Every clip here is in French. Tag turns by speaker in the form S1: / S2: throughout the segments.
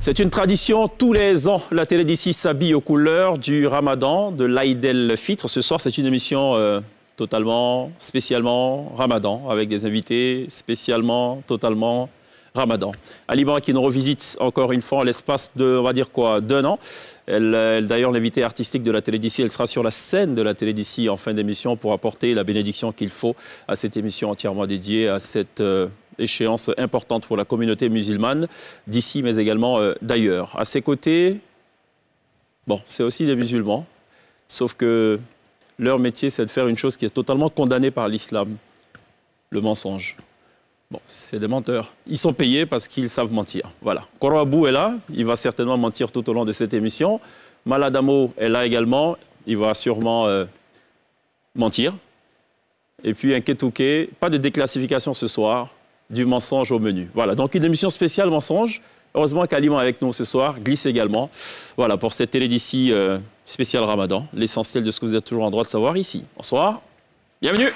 S1: C'est une tradition, tous les ans, la télé d'ici s'habille aux couleurs du Ramadan, de l'Aïd el-Fitr. Ce soir, c'est une émission totalement, spécialement Ramadan, avec des invités spécialement, totalement Ramadan. Alima qui nous revisite encore une fois en l'espace de, on va dire quoi, d'un an. D'ailleurs, l'invitée artistique de la télé d'ici, elle sera sur la scène de la télé d'ici en fin d'émission pour apporter la bénédiction qu'il faut à cette émission entièrement dédiée à cette échéance importante pour la communauté musulmane d'ici, mais également d'ailleurs. À ses côtés, bon, c'est aussi des musulmans, sauf que leur métier, c'est de faire une chose qui est totalement condamnée par l'islam, le mensonge. Bon, c'est des menteurs. Ils sont payés parce qu'ils savent mentir. Voilà. Koro Abou est là. Il va certainement mentir tout au long de cette émission. Maladamo est là également. Il va sûrement mentir. Et puis un Ketouké. Pas de déclassification ce soir. Du mensonge au menu. Voilà. Donc une émission spéciale mensonge. Heureusement qu'Alima est avec nous ce soir. Glisse également. Voilà, pour cette télé d'ici spéciale Ramadan. L'essentiel de ce que vous êtes toujours en droit de savoir ici. Bonsoir. Bienvenue.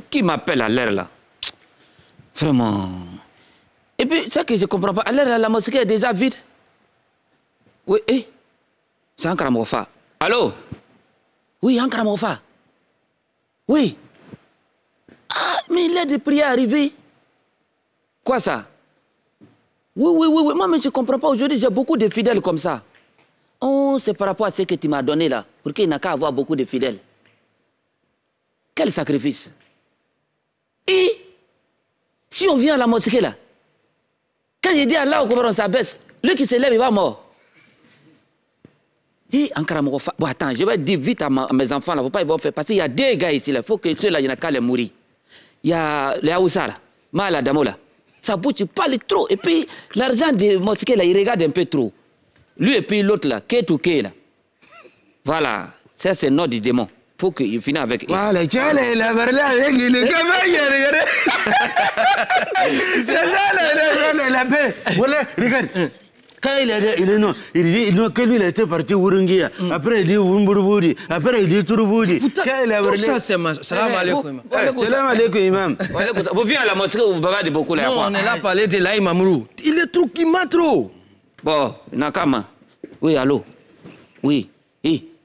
S2: Qui m'appelle à l'heure là? Vraiment. Et puis, ça que je ne comprends pas, à l'heure là, la mosquée est déjà vide. Oui, c'est Ankara Mofa. Allô? Oui, Ankara Mofa. Oui. Ah, mais l'heure de prière est arrivée. Quoi ça? Oui. Moi, mais je ne comprends pas. Aujourd'hui, j'ai beaucoup de fidèles comme ça. Oh, c'est par rapport à ce que tu m'as donné là. Pour qu'il n'a qu'à avoir beaucoup de fidèles. Quel sacrifice? Et si on vient à la mosquée là, quand il dit Allah au Coran, on s'abaisse, lui qui se lève, il va mort. Et encore bon, attends, je vais dire vite à mes enfants là, il ne faut pas ils vont faire. Parce qu'il y a deux gars ici là, il faut que ceux-là, il n'y en a qu'à les mourir. Il y a les Aoussa là, Mala Damo là. Ça bouge, il parle trop. Et puis l'argent des mosquées là, il regarde un peu trop. Lui et puis l'autre là, K2K là. Voilà, ça c'est le nom du démon. Faut qu'il finisse avec...
S3: Voilà, tiens, la barla avec le cavalier, regarde. C'est ça, la paix. Voilà, regarde. Quand il est non, il dit non, que lui, il était parti Wurungia. Après, il dit Wumburboudi. Après, il dit Tourouboudi.
S4: Tout ça, c'est ma... Salam alaikum.
S3: Salam alaikum, imam.
S2: Vous venez à la mosquée où vous bavardez beaucoup là.
S4: Non, on est là à parler de l'Aïm Amrou. Il est trop, il m'a trop.
S2: Bon, Nakama. Oui, allô. Oui.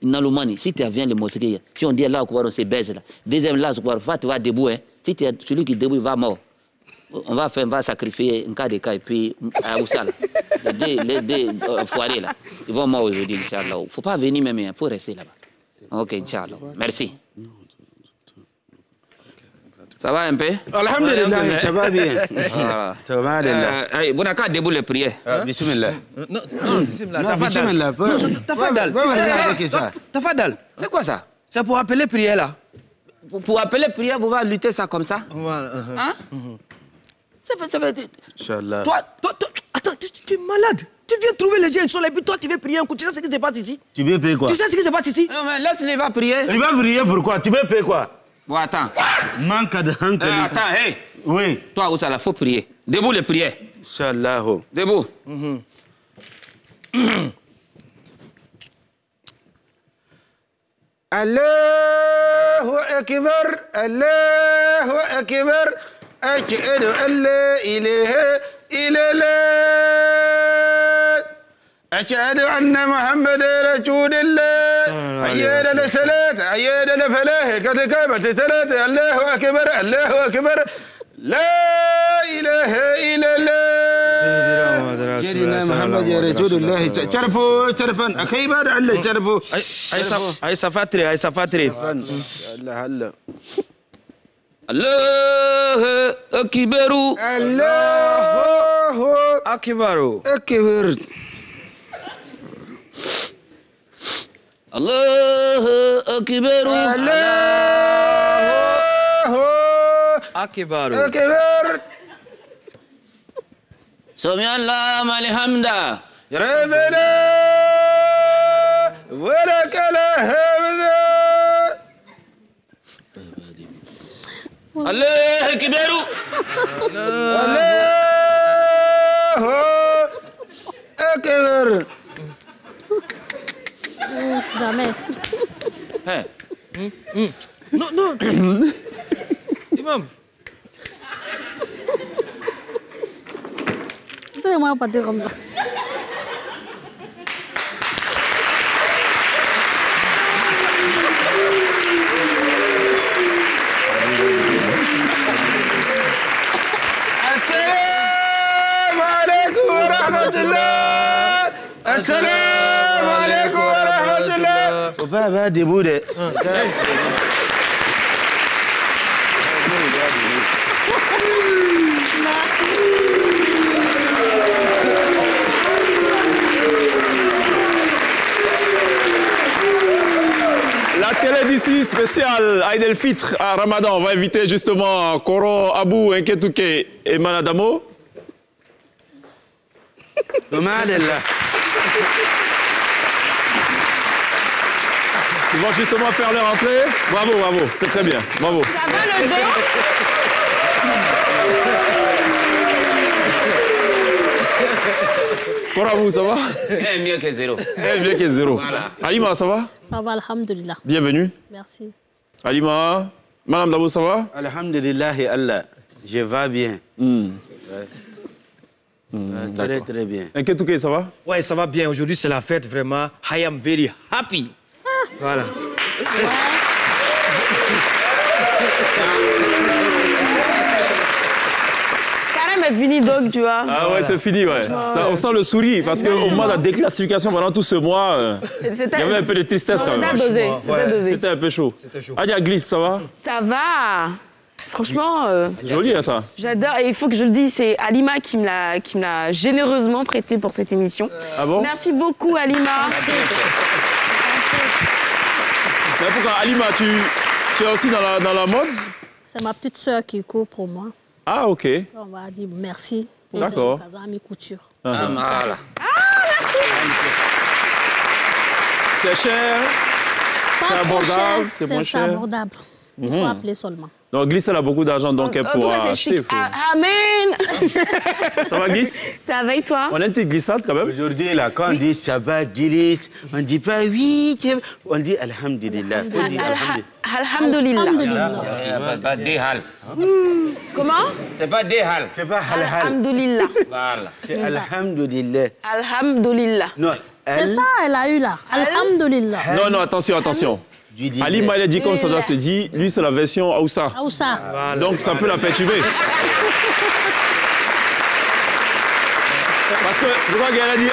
S2: Naloumani, si tu viens de mosquée, si on dit là, on se baise là. Deuxième là, tu vas debout. Hein. Si tu es celui qui est debout, il va mort. On va sacrifier un cas de cas et puis à Oussala. Les deux foirés là, ils vont mort aujourd'hui, Inch'Allah. Il ne faut pas venir même, il faut rester là-bas. Ok, Inch'Allah. Merci. Ça va un peu?
S3: Alhamdulillah, ça va bien. Ça va bien.
S2: Vous n'avez qu'à debout les prières.
S3: Bismillah.
S4: Non, bismillah.
S3: Bismillah.
S4: Tafadal. Tafadal.
S2: C'est quoi ça?
S4: C'est pour appeler prière là.
S2: Pour appeler prière, vous allez lutter ça comme ça?
S4: Voilà.
S2: Hein? Ça veut dire...
S3: Inch'Allah.
S4: Toi, attends, tu es malade. Tu viens trouver les gens, ils sont là, et puis toi, tu veux prier un coup. Tu sais ce qui se passe ici?
S3: Tu veux payer quoi?
S4: Tu sais ce qui se passe ici?
S2: Non, mais laisse-les, va prier.
S3: Il va prier pourquoi? Tu veux payer quoi?
S2: Bon, attends.
S3: Manque de hankali.
S2: Attends, hé.
S3: Oui.
S2: Toi, Oussala, faut prier. Debout les prières.
S3: Inch'Allah.
S2: Debout.
S3: Allahu Akbar, Allahu Akbar. أشهد أن لا إله إلا الله أشهد أن محمد رسول الله حي على الصلاة حي على الفلاح قد قامت الصلاة الله أكبر الله أكبر لا إله إلا الله سيدنا محمد رسول الله تعرفوا أخي بعد الله تعرفوا
S4: أي سفاتري
S3: الله
S2: الله أكبر
S3: الله
S4: Akibaru.
S3: Akbar.
S2: Allahu Akbar.
S3: Allahu
S4: Akibaru.
S3: Akbar.
S2: Sami Allah malhamda.
S3: ربنا ولك الحمد
S2: الله أكبر.
S3: الله أكبر.
S5: Jamais.
S2: Hein?
S4: Non, non. Imam.
S5: Laissez-moi partir comme ça.
S3: السلام عليكم ورحمة الله. السلام عليكم ورحمة الله. وبابا دي بودي.
S1: La télé d'ici spéciale Aïd el-Fitr à Ramadan. On va inviter justement Koro, Abou, Nketouké et Manadamo. Ils vont justement faire leur entrée. Bravo, bravo, c'était très bien. Bravo.
S6: Ça va le dos?
S1: Koro, Abou, ça va?
S2: Mieux que zéro.
S1: Bien que zéro.
S2: Voilà.
S1: Alima, ça va?
S5: Ça va, alhamdulillah.
S1: Bienvenue.
S5: Merci.
S1: Alima, Madame Dabo, ça va?
S3: Alhamdulillah Allah, je vais bien. Très très bien.
S1: Nketouké, ça va?
S4: Ouais, ça va bien. Aujourd'hui, c'est la fête, vraiment. I am very happy. Voilà.
S6: Carême est fini donc, tu vois.
S1: Ah ouais, c'est fini, ouais. Ça, on sent le sourire parce qu'au moment de la déclassification, pendant tout ce mois, il y avait un peu de tristesse quand même.
S6: C'était dosé. C'était dosé.
S1: C'était un peu chaud. Adia Glisse, ça va?
S6: Ça va. Franchement,
S1: Joli, hein, ça?
S6: j'adore. Et il faut que je le dise, c'est Alima qui me l'a généreusement prêté pour cette émission.
S1: Ah bon?
S6: Merci beaucoup, Alima.
S1: Mais pourquoi, Alima, tu es aussi dans la mode?
S5: C'est ma petite sœur qui court pour moi.
S1: Ah, ok.
S5: On va dire merci pour
S1: D'accord.
S5: cette occasion à mes coutures.
S2: Voilà.
S1: C'est cher,
S5: Pas
S1: c'est
S5: trop
S1: abordable,
S5: cher,
S1: c'est moins
S5: C'est
S1: cher.
S5: abordable. Il faut appeler seulement.
S1: Donc, Glisse, elle a beaucoup d'argent, donc elle
S6: En tout cas,
S1: pourra
S6: c'est
S1: acheter.
S6: chic. Amen.
S1: Ça va, Glisse?
S6: Ça va et toi?
S1: On a une petite glissade quand même.
S3: Aujourd'hui, là, quand on dit Shabbat, Gilis, on ne dit pas oui, on dit Alhamdulillah. On dit
S6: Alhamdulillah.
S5: Alhamdulillah.
S2: Pas des hal.
S6: Comment?
S2: C'est pas des hal.
S3: C'est pas halal,
S6: Alhamdulillah.
S2: Voilà.
S3: c'est Alhamdulillah.
S6: Alhamdulillah.
S3: Non,
S5: C'est ça, elle a eu là. Alhamdulillah.
S1: Non, non, attention, attention. Alima, elle a dit comme ça doit se dire. Lui, c'est la version Aoussa.
S5: Aoussa.
S1: Donc, ça peut la perturber. Parce que je crois qu'elle a dit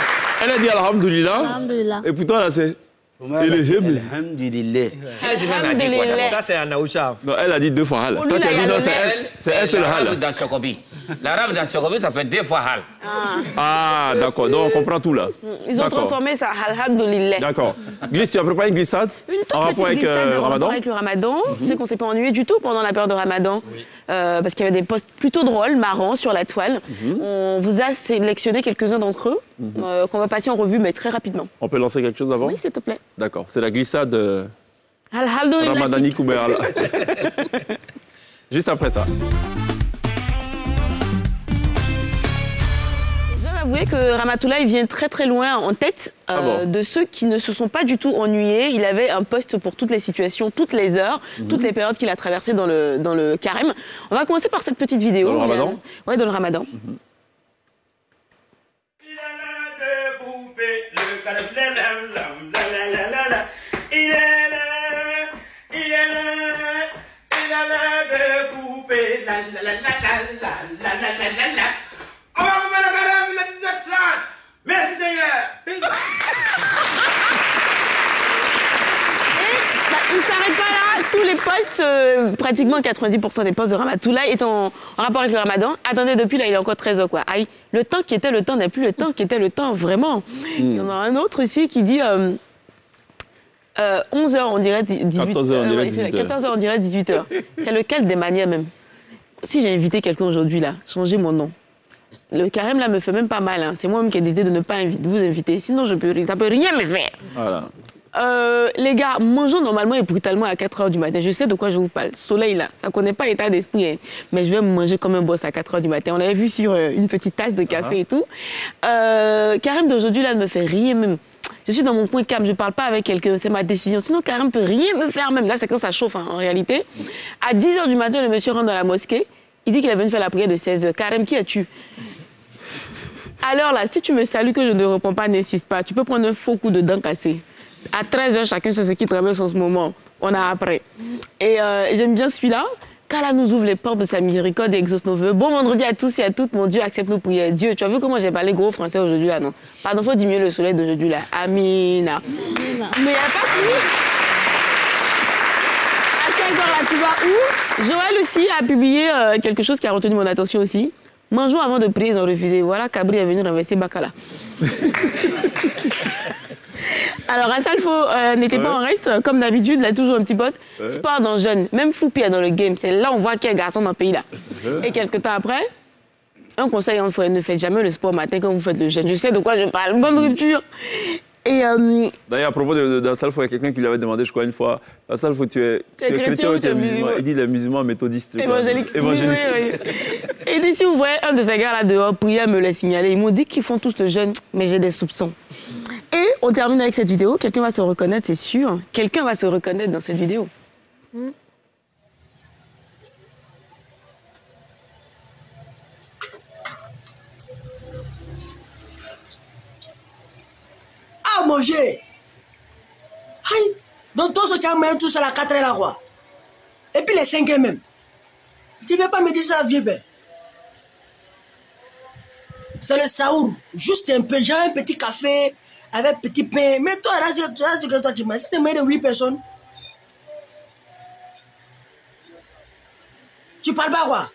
S1: Alhamdulillah.
S5: Alhamdulillah.
S1: Et pourtant, là, c'est.
S3: Alhamdulillah.
S2: Elle lui-même a dit quoi d'abord?
S4: Ça, c'est un Aoucha.
S1: Non, elle a dit 2 fois Hal.
S6: Lui,
S1: Toi, tu as
S6: il a
S1: dit non,
S6: donné
S1: c'est elle, c'est le
S2: l'arabe
S1: Hal.
S2: dans Chocobi. L'arabe dans Chocobi, ça fait 2 fois hal.
S1: Ah, d'accord. Donc, on comprend tout là.
S6: Ils ont
S1: D'accord.
S6: transformé ça. Alhamdulillah.
S1: D'accord. Glisse, tu as préparé une glissade
S6: Une toute
S1: en
S6: petite
S1: rapport avec
S6: glissade en rapport
S1: Ramadan.
S6: avec le Ramadan. C'est qu'on ne s'est pas ennuyé du tout pendant la période de Ramadan. Parce qu'il y avait des posts plutôt drôles, marrants sur la toile. On vous a sélectionné quelques-uns d'entre eux qu'on va passer en revue, mais très rapidement.
S1: On peut lancer quelque chose avant?
S6: Oui, s'il te plaît.
S1: D'accord. C'est la glissade
S6: Alhamdulillah.
S1: Ramadani Koubeala. Juste après ça.
S6: Je dois avouer que Ramatoulaye vient très très loin en tête
S1: bon
S6: de ceux qui ne se sont pas du tout ennuyés. Il avait un poste pour toutes les situations, toutes les heures, toutes les périodes qu'il a traversées dans le carême. On va commencer par cette petite vidéo.
S1: Dans le Ramadan?
S6: Oui, dans le Ramadan.
S3: Merci Seigneur.
S6: Il ne s'arrête pas là. tous les postes, pratiquement 90% des postes de Ramatoulaye est en rapport avec le Ramadan. Attendez, depuis là, il est encore 13 h quoi. Aïe, le temps qui était le temps n'est plus le temps qui était le temps, vraiment. Il y en a un autre ici qui dit 11 h, on dirait 18 h.
S1: 14 h, on dirait 18 h.
S6: 14 h, on dirait 18 h. C'est lequel des manières même. Si j'ai invité quelqu'un aujourd'hui là, changez mon nom. Le carême là me fait même pas mal. Hein. C'est moi-même qui ai décidé de ne pas vous inviter. Sinon, ça peut rien me faire.
S1: Voilà.
S6: Les gars, mangeons normalement et brutalement à 4 h du matin. Je sais de quoi je vous parle. Soleil là, ça connaît pas l'état d'esprit. Hein. Mais je vais manger comme un boss à 4 h du matin. On l'avait vu sur une petite tasse de café et tout. Carême d'aujourd'hui là ne me fait rien même. Je suis dans mon coin calme, je parle pas avec quelqu'un, c'est ma décision. Sinon, Carême peut rien me faire même. Là, c'est quand ça chauffe hein, en réalité. À 10 h du matin, le monsieur rentre dans la mosquée. Il dit qu'il est venu faire la prière de 16 h. Carême, qui as-tu? Alors là, si tu me salues que je ne réponds pas, n'insiste pas. Tu peux prendre un faux coup de dent cassé. À 13 h, chacun sait ce qui traverse en ce moment. On a après. Et j'aime bien celui-là. Qu'Allah nous ouvre les portes de sa miséricorde et exauce nos vœux. Bon vendredi à tous et à toutes. Mon Dieu, accepte nos prières. Dieu, tu as vu comment j'ai parlé gros français aujourd'hui là, non? Pardon, faut diminuer le soleil d'aujourd'hui là. Amina. Mais il n'y a pas fini. À 16 h là, tu vois où? Joël aussi a publié quelque chose qui a retenu mon attention aussi. Mangeons avant de prier, ils ont refusé. Voilà, Cabri est venu renverser Bakala. Alors, Assalfo n'était pas en reste. Comme d'habitude, il a toujours un petit boss. Sport dans jeune, même Foupi est dans le game. C'est là on voit qu'il y a un garçon dans le pays là. Et quelques temps après, un conseil en fois, ne faites jamais le sport matin quand vous faites le jeûne. Je sais de quoi je parle. Bonne rupture. Et
S1: d'ailleurs, à propos d'Assalfo, il y a quelqu'un qui lui avait demandé, je crois, une fois, Assalfo, tu es chrétien ou tu es musulman? Il dit, il est musulman méthodiste.
S6: Évangélique. Oui. Et d'ici, vous voyez un de ces gars là dehors, prier me l'a signaler. Ils m'ont dit qu'ils font tous le jeûne, mais j'ai des soupçons. Et on termine avec cette vidéo. Quelqu'un va se reconnaître, c'est sûr. Quelqu'un va se reconnaître dans cette vidéo.
S4: À manger. Aïe. Donc, toi, tu as mis tout ça à la 4 h là, quoi. Et puis les 5 h même. Tu ne veux pas me dire ça, vieux ben. C'est le saour. Juste un peu. J'ai un petit café avec petit pain. Mais toi, là, c'est que toi, tu manges. C'est de 8 personnes. Tu parles pas, quoi?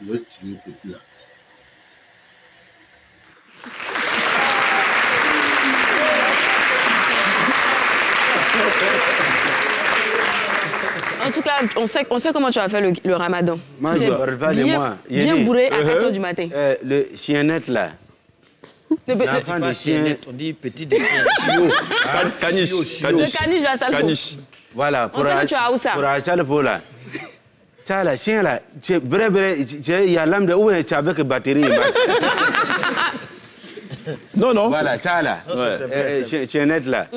S3: Je vais tuer petit là.
S6: En tout cas, on sait comment tu vas faire le ramadan.
S3: Moi, je ne parle pas de moi.
S6: Bien bourré à 4 h du matin.
S3: Le chiennette là. L'enfant de chien.
S7: On dit petit de chien.
S1: Caniche.
S6: Le caniche à Salfo.
S3: Voilà,
S6: On sait que tu as Aoussa.
S3: pour acheter le pot là. Ça là, chien là, il y a l'âme de où tu es avec batterie.
S1: Non.
S3: Voilà, ça là. Chiennette là.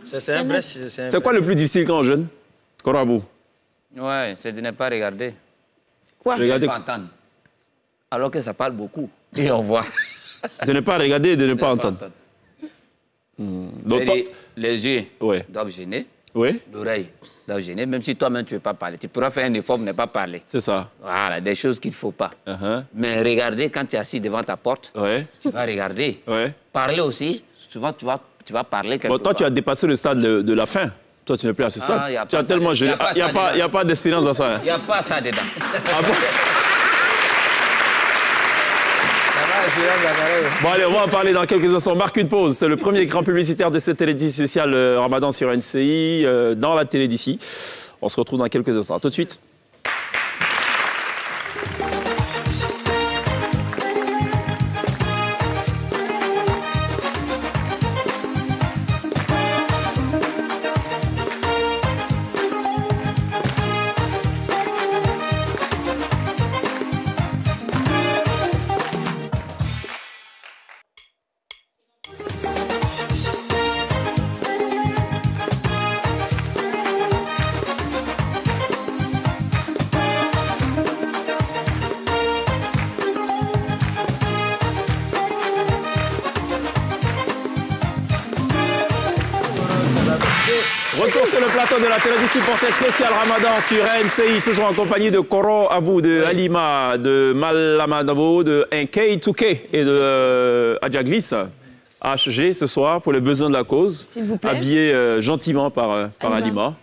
S7: C'est un vrai.
S1: C'est quoi le plus difficile quand on jeûne? Korabou.
S2: Ouais, c'est de ne pas regarder.
S6: Quoi?
S2: De ne pas entendre. Alors que ça parle beaucoup. Et on voit.
S1: De ne pas regarder et de ne pas entendre. Donc,
S2: Les yeux
S1: Ouais.
S2: doivent gêner.
S1: Oui,
S2: L'oreille doit gêner. Même si toi-même tu ne veux pas parler. Tu pourras faire un effort pour ne pas parler.
S1: c'est ça.
S2: Voilà, des choses qu'il ne faut pas.
S1: Uh-huh.
S2: Mais regarder quand tu es assis devant ta porte,
S1: Ouais.
S2: tu vas regarder.
S1: Ouais.
S2: Parler aussi, souvent tu vas parler quelque
S1: Bon, toi, tu as
S2: part.
S1: dépassé le stade de la faim. Toi, tu n'es plus à ce stade.
S2: y a
S1: Tu
S2: pas
S1: as
S2: ça
S1: tellement
S2: dedans.
S1: jeûné.
S2: Y a pas ça
S1: Il n'y a pas d'expérience dans ça. Hein.
S2: Il n'y a pas ça dedans.
S1: Ah bon? Bon, allez, on va en parler dans quelques instants. Marque une pause. C'est le premier écran publicitaire de cette télé spéciale Ramadan sur NCI, dans la télé d'ici. On se retrouve dans quelques instants. À tout de suite. Retour sur le plateau de la télévision pour cette spéciale Ramadan sur NCI, toujours en compagnie de Koro Abou, de Halima, de Malamadabo, de Nkei Touké et de Adjaglis. HG ce soir pour les besoins de la cause.
S6: S'il vous plaît.
S1: Habillé gentiment par
S6: Halima.
S1: Halima.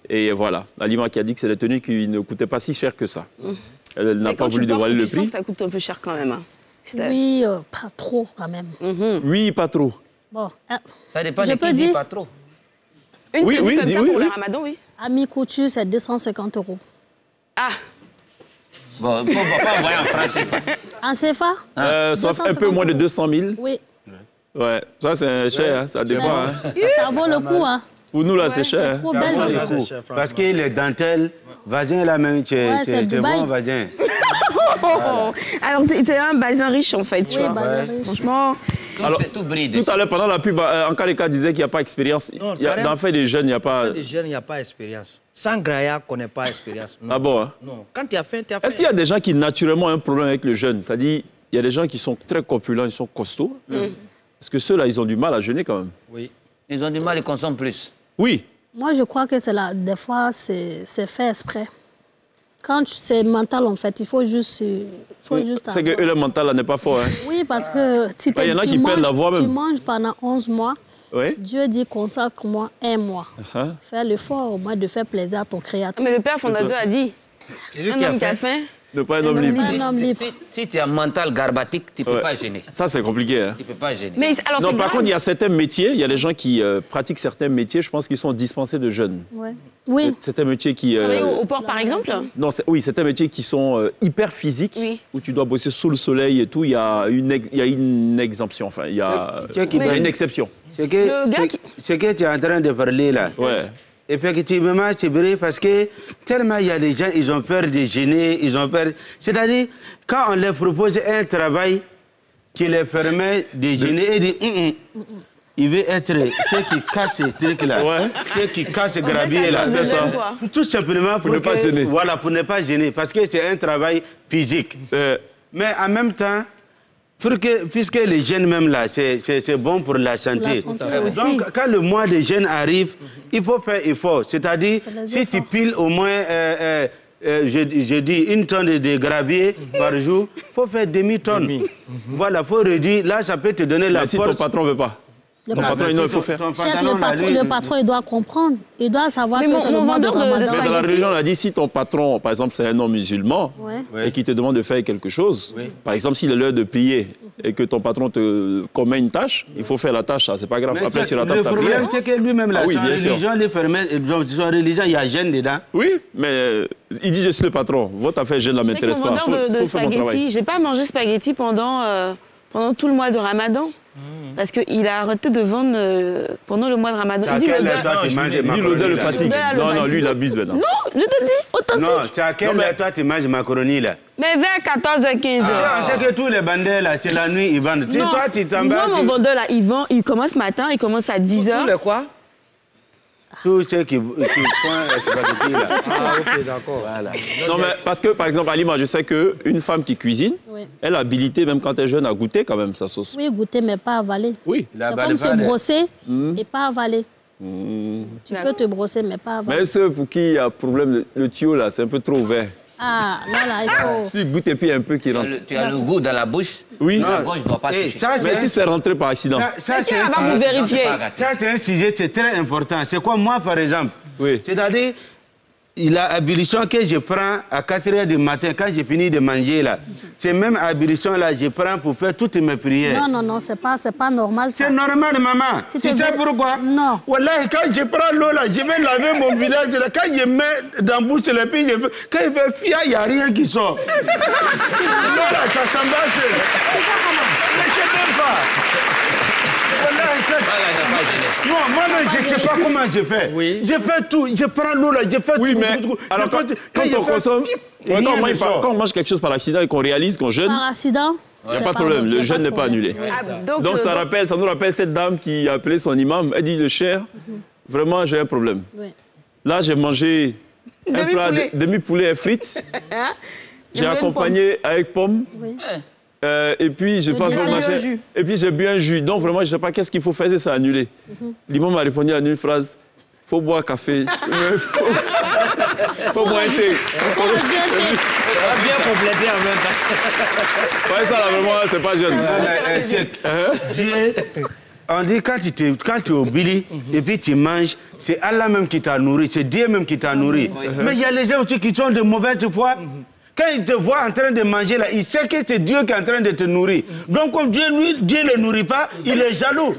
S1: Et voilà, Halima qui a dit que c'est des tenues qui ne coûtaient pas si cher que ça. Elle n'a pas voulu dévoiler le
S6: Tu sens
S1: prix.
S6: que ça coûte un peu cher quand même. Hein.
S5: Oui, pas trop quand même.
S1: Oui, pas trop.
S5: Bon,
S2: Ça dépend
S5: Je
S2: de
S5: peux
S2: qui dit
S5: dire-
S2: pas trop.
S6: Une
S1: Oui,
S6: tenue
S1: oui,
S6: comme
S1: dis
S6: ça
S1: oui,
S6: pour
S1: oui.
S6: le ramadan, oui.
S5: Ami couture, c'est 250 €.
S6: Ah,
S2: Bon, il faut pas envoyer en français.
S5: En CFA
S1: Soit un peu moins de 200 000.
S5: Oui.
S1: Ouais, ça c'est cher, hein, ça dépend. Hein.
S5: Ça vaut le coup, hein.
S1: Pour nous, là, c'est
S5: C'est
S1: cher.
S5: trop
S1: hein.
S5: belle.
S3: Ça vaut le coup. Parce que les dentelles, vagin là même,
S5: Ouais, c'est
S3: c'est
S5: Dubaï.
S3: bon vagin.
S6: alors c'est un bazin riche en fait, tu
S5: Oui,
S6: vois.
S5: bah, riche.
S6: Franchement,
S1: Alors,
S2: Tout brille.
S1: Tout à l'heure, pendant la pub, en cas disait qu'il n'y a pas d'expérience.
S7: Non,
S1: Il y a-
S7: carrément.
S1: Dans le fait des jeunes, il n'y a pas...
S7: Les jeunes, il n'y a pas d'expérience. Sans Graya, on connaît pas d'expérience. Non.
S1: Ah bon, hein?
S7: Non. Quand tu as faim, tu as faim.
S1: Est-ce qu'il y a des gens qui, naturellement, ont un problème avec le jeûne? C'est-à-dire, il y a des gens qui sont très corpulents, ils sont costauds. Est-ce que ceux-là, ils ont du mal à jeûner quand même?
S7: Oui.
S2: Ils ont du mal, ils consomment plus.
S1: Oui.
S5: Moi, je crois que c'est là. Des fois, c'est fait exprès. Quand c'est mental, en fait, il faut juste.
S1: C'est que eux, le mental, là, n'est pas fort. Hein?
S5: Oui, parce que si
S1: Bah, y en a qui perdent la voix
S5: tu
S1: même.
S5: manges pendant 11 mois,
S1: Oui.
S5: Dieu dit consacre-moi 1 mois.
S1: Uh-huh.
S5: Fais l'effort au moins de faire plaisir à ton créateur.
S6: mais le père fondateur a dit
S7: C'est lui
S6: un
S7: qui a
S6: homme qui a
S7: faim.
S6: faim.
S1: Ne pas un homme libre.
S5: Un homme libre.
S2: Si tu as un mental garbatique, tu ne peux
S1: Ouais.
S2: pas gêner.
S1: Ça, c'est compliqué. Hein?
S2: Tu ne peux pas gêner.
S6: Mais alors
S1: Non,
S6: c'est
S1: par
S6: grave.
S1: contre, il y a certains métiers, il y a des gens qui pratiquent certains métiers, je pense qu'ils sont dispensés de jeûne.
S5: Ouais. Oui.
S1: Certains métiers qui...
S6: Travailler au port, par exemple.
S1: Non, oui, certains métiers qui sont hyper physiques,
S6: Oui.
S1: où tu dois bosser sous le soleil et tout, il y a une exemption, enfin, il y a une exception.
S3: C'est que,
S6: Le gars
S3: ce que tu es en train de parler là.
S1: Ouais.
S3: Effectivement, c'est vrai parce que tellement il y a des gens, ils ont peur de gêner, ils ont peur. C'est-à-dire, quand on leur propose un travail qui leur permet de gêner, et dit, il veut être ceux qui cassent ces trucs-là,
S1: Ouais.
S3: ceux qui cassent ce gravier-là.
S6: C'est ça.
S3: Tout simplement pour
S1: ne pas gêner.
S3: Voilà, pour ne pas gêner, parce que c'est un travail physique. Mais en même temps, puisque les jeunes même là, c'est bon pour la santé.
S5: Pour la santé
S3: Donc, quand le mois de jeûne arrive, il faut faire effort. C'est-à-dire,
S5: C'est les
S3: si tu
S5: efforts.
S3: piles au moins, je dis, 1 tonne de gravier par jour, il faut faire demi-tonne. Voilà, il faut réduire. Là, ça peut te donner la
S1: Mais si ton
S3: force.
S1: patron ne veut pas,
S5: Le
S1: ton patron, il faut faire.
S5: Chef, le patron, il doit comprendre. Il doit savoir
S6: Mais
S5: que
S6: mon-
S5: c'est le
S6: mon
S5: mois de
S6: vendeur de
S5: Ramadan.
S1: Mais dans la
S6: spaghetti.
S1: religion, on a dit, si ton patron, par exemple, c'est un homme musulman,
S5: Ouais.
S1: et qui te demande de faire quelque chose, par exemple, s'il est l'heure de prier, et que ton patron te commet une tâche, il faut faire la tâche, ça, c'est pas grave.
S3: Mais
S1: Après, tu
S3: le
S1: rattrapes ta prière.
S3: problème, c'est que lui-même,
S1: Ah oui,
S3: son
S1: bien sûr.
S3: religion, lui permet, son religion, il y a jeûne dedans.
S1: Oui, mais il dit, je suis le patron. Votre affaire, je ne la
S6: Je sais que
S1: m'intéresse
S6: mon
S1: pas.
S6: vendeur de
S1: Faut faire mon travail.
S6: spaghetti, j'ai pas mangé spaghetti pendant tout le mois de Ramadan. Parce qu'il a arrêté de vendre pendant le mois de Ramadan.
S3: C'est à
S6: Il dit
S3: quelle
S6: l'odeur-
S3: heure toi tu manges
S1: Lui,
S3: macaroni
S1: l'odeur le
S3: là?
S1: fatigue.
S6: L'odeur, le
S1: Non, non,
S6: fatigue.
S1: lui, il abuse maintenant.
S6: Non, je te dis, authentique.
S3: Non, c'est à quelle heure toi tu manges macaroni là?
S6: Mais vers 14h15.
S3: On sait que tous les bandits là, c'est la nuit, ils vendent. Si
S6: Non.
S3: toi tu t'en
S6: Moi,
S3: bats,
S6: mon vendeur là, il commence matin, il commence à 10h.
S7: Tous les quoi?
S3: tous ceux qui font spaghetti là.
S7: Ah, ok, d'accord.
S3: Voilà.
S1: Non, mais parce que, par exemple, Halima, je sais qu'une femme qui cuisine,
S5: Oui.
S1: elle a habilité, même quand elle est jeune, à goûter quand même sa sauce.
S5: Oui, goûter, mais pas avaler.
S1: Oui.
S3: La
S5: C'est
S3: balle
S5: comme se
S3: balle.
S5: brosser et pas avaler. Tu peux te brosser, mais pas avaler.
S1: Mais ceux pour qui il y a problème, le tuyau là, c'est un peu trop ouvert.
S5: Ah, là, il faut...
S1: Si goûte et puis un peu qui rentre.
S2: Tu as le goût dans la bouche.
S1: Oui.
S2: La gauche ne doit pas
S3: Eh,
S2: toucher.
S3: ça,
S1: Mais
S3: c'est
S1: si c'est rentré par accident.
S3: ça, c'est un
S6: va vous
S3: sujet-
S6: vérifier.
S2: C'est pas gâté.
S3: ça, c'est un sujet c'est très important. C'est quoi moi, par exemple?
S1: Oui.
S3: C'est-à-dire, la abolition que je prends à 4 h du matin, quand j'ai fini de manger là, c'est même abolition là, je prends pour faire toutes mes prières.
S5: Non, non, non, c'est pas normal, ça.
S3: C'est normal, maman.
S5: Tu
S3: Tu
S5: te
S3: sais
S5: veux-
S3: pourquoi?
S5: Non.
S3: Wallahi, quand je prends l'eau là, je vais laver mon visage là. Quand je mets dans la bouche là, puis quand il fait fier, il n'y a rien qui sort. L'eau là, ça s'emballe. Mais je n'aime pas. Wallahi, c'est...
S2: Voilà, il n'a pas gêné.
S3: Non, moi-même, je ne sais pas comment je fais.
S7: Oui.
S3: Je fais tout. Je prends l'eau là, je fais
S1: Oui,
S3: tout.
S1: mais
S3: tout.
S1: alors
S3: Je
S1: quand
S3: fais- je
S1: on
S3: fais
S1: consomme,
S3: pip,
S1: quand
S3: rien
S1: on
S3: ne
S1: mange
S3: sort.
S1: quand on mange quelque chose par accident et qu'on réalise qu'on jeûne,
S5: Par accident,
S1: il n'y a pas de problème. Le jeûne n'est pas annulé. Donc ça nous rappelle cette dame qui a appelé son imam. Elle dit, le cher, vraiment, j'ai un problème.
S5: Oui.
S1: Là, j'ai mangé un plat
S6: Demi-poulet.
S1: demi-poulet et frites. J'ai
S6: bu une
S1: accompagné avec pomme.
S5: Oui.
S1: Et puis, je
S5: Le
S1: pas
S5: dessert.
S1: fait machin.
S6: Un jus.
S1: Et puis, j'ai bu un jus. Donc, vraiment, je ne sais pas qu'est-ce qu'il faut faire, ça a annulé. L'imam a répondu à une phrase. faut boire café. Faut boire un thé.
S7: Ça va bien compléter en même temps.
S1: Ouais, ça là, vraiment, c'est pas jeune.
S3: On dit quand tu es au Billy et puis tu manges, c'est Allah même qui t'a nourri, c'est Dieu même qui t'a nourri. Mais il y a les gens aussi qui sont de mauvaise foi. Quand il te voit en train de manger là, il sait que c'est Dieu qui est en train de te nourrir. Donc comme Dieu ne le nourrit pas, il est jaloux.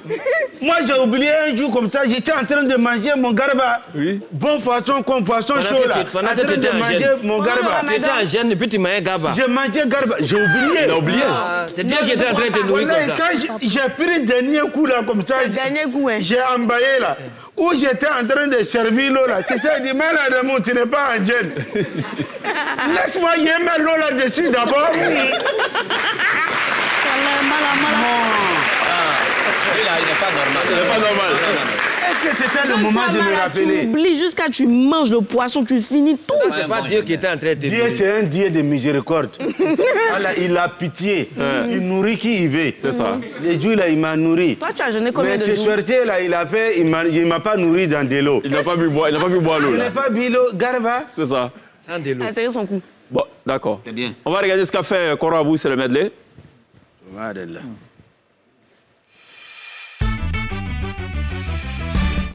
S3: Moi j'ai oublié un jour comme ça, j'étais en train de manger mon garba. Oui. Bon poisson comme poisson chaud là.
S7: Pendant que tu étais en jeûne.
S3: Mon garba.
S7: Tu étais en jeûne et puis tu mangeais garba.
S3: J'ai mangé garba, j'ai oublié.
S1: Il a oublié.
S7: C'est Dieu qui était en train de te nourrir comme ça.
S3: Quand j'ai pris le dernier coup là comme ça, j'ai embaillé là. Où j'étais en train de servir l'eau là. C'était dit, mais là, tu n'es pas en jeûne. Laisse-moi y mettre l'eau là-dessus d'abord.
S2: Il n'est pas normal.
S1: Il n'est pas normal.
S3: Est-ce que c'était le moment de me rappeler?
S6: Tu oublies jusqu'à tu manges le poisson, tu finis tout.
S7: C'est pas Dieu qui était en train de te
S3: Dieu,
S7: nourrir.
S3: c'est un Dieu de miséricorde. Allah, il a pitié. Il nourrit qui il veut.
S1: C'est ça.
S3: Les jours là, il m'a nourri.
S6: Toi, tu as jeûné combien
S3: Mais
S6: de
S3: tu
S6: jours?
S3: sortais là, il ne m'a pas nourri dans de l'eau.
S1: Il n'a pas pu boire l'eau.
S3: Il
S1: là.
S3: n'a pas bu l'eau, garba.
S1: C'est ça.
S7: Sans de l'eau.
S6: Ah, c'est son coup.
S1: Bon, d'accord.
S2: C'est bien.
S1: On va regarder ce qu'a fait Koro Abou, c'est le medley.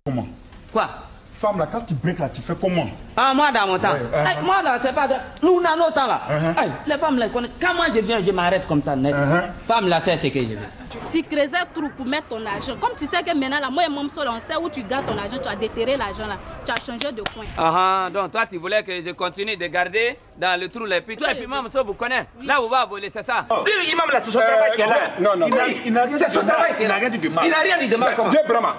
S8: Comment?
S9: Quoi?
S8: Femme là, quand tu breaks là, tu fais comment?
S9: Ah, moi dans mon temps. Hey, moi là, c'est pas grave. Nous, on a nos temps là. Hey, les femmes là, quand moi je viens, je m'arrête comme ça net. Femme là, c'est ce que je veux.
S10: Tu creuses trop pour mettre ton argent. Comme tu sais que maintenant, là, moi et mon seul, on sait où tu gardes ton argent, tu as déterré l'argent là. Tu as changé de coin.
S9: Ah, donc toi, tu voulais que je continue de garder dans le trou les puis toi et puis moi, monsieur, vous connaissez. Là où va voler, c'est ça. Lui, imam là, c'est son travail qui est là.
S8: Non. Il n'a rien dit de mal.
S9: Il n'a rien dit de mal. Il n'a rien dit de mal. Comment?
S8: Viens, Brahma.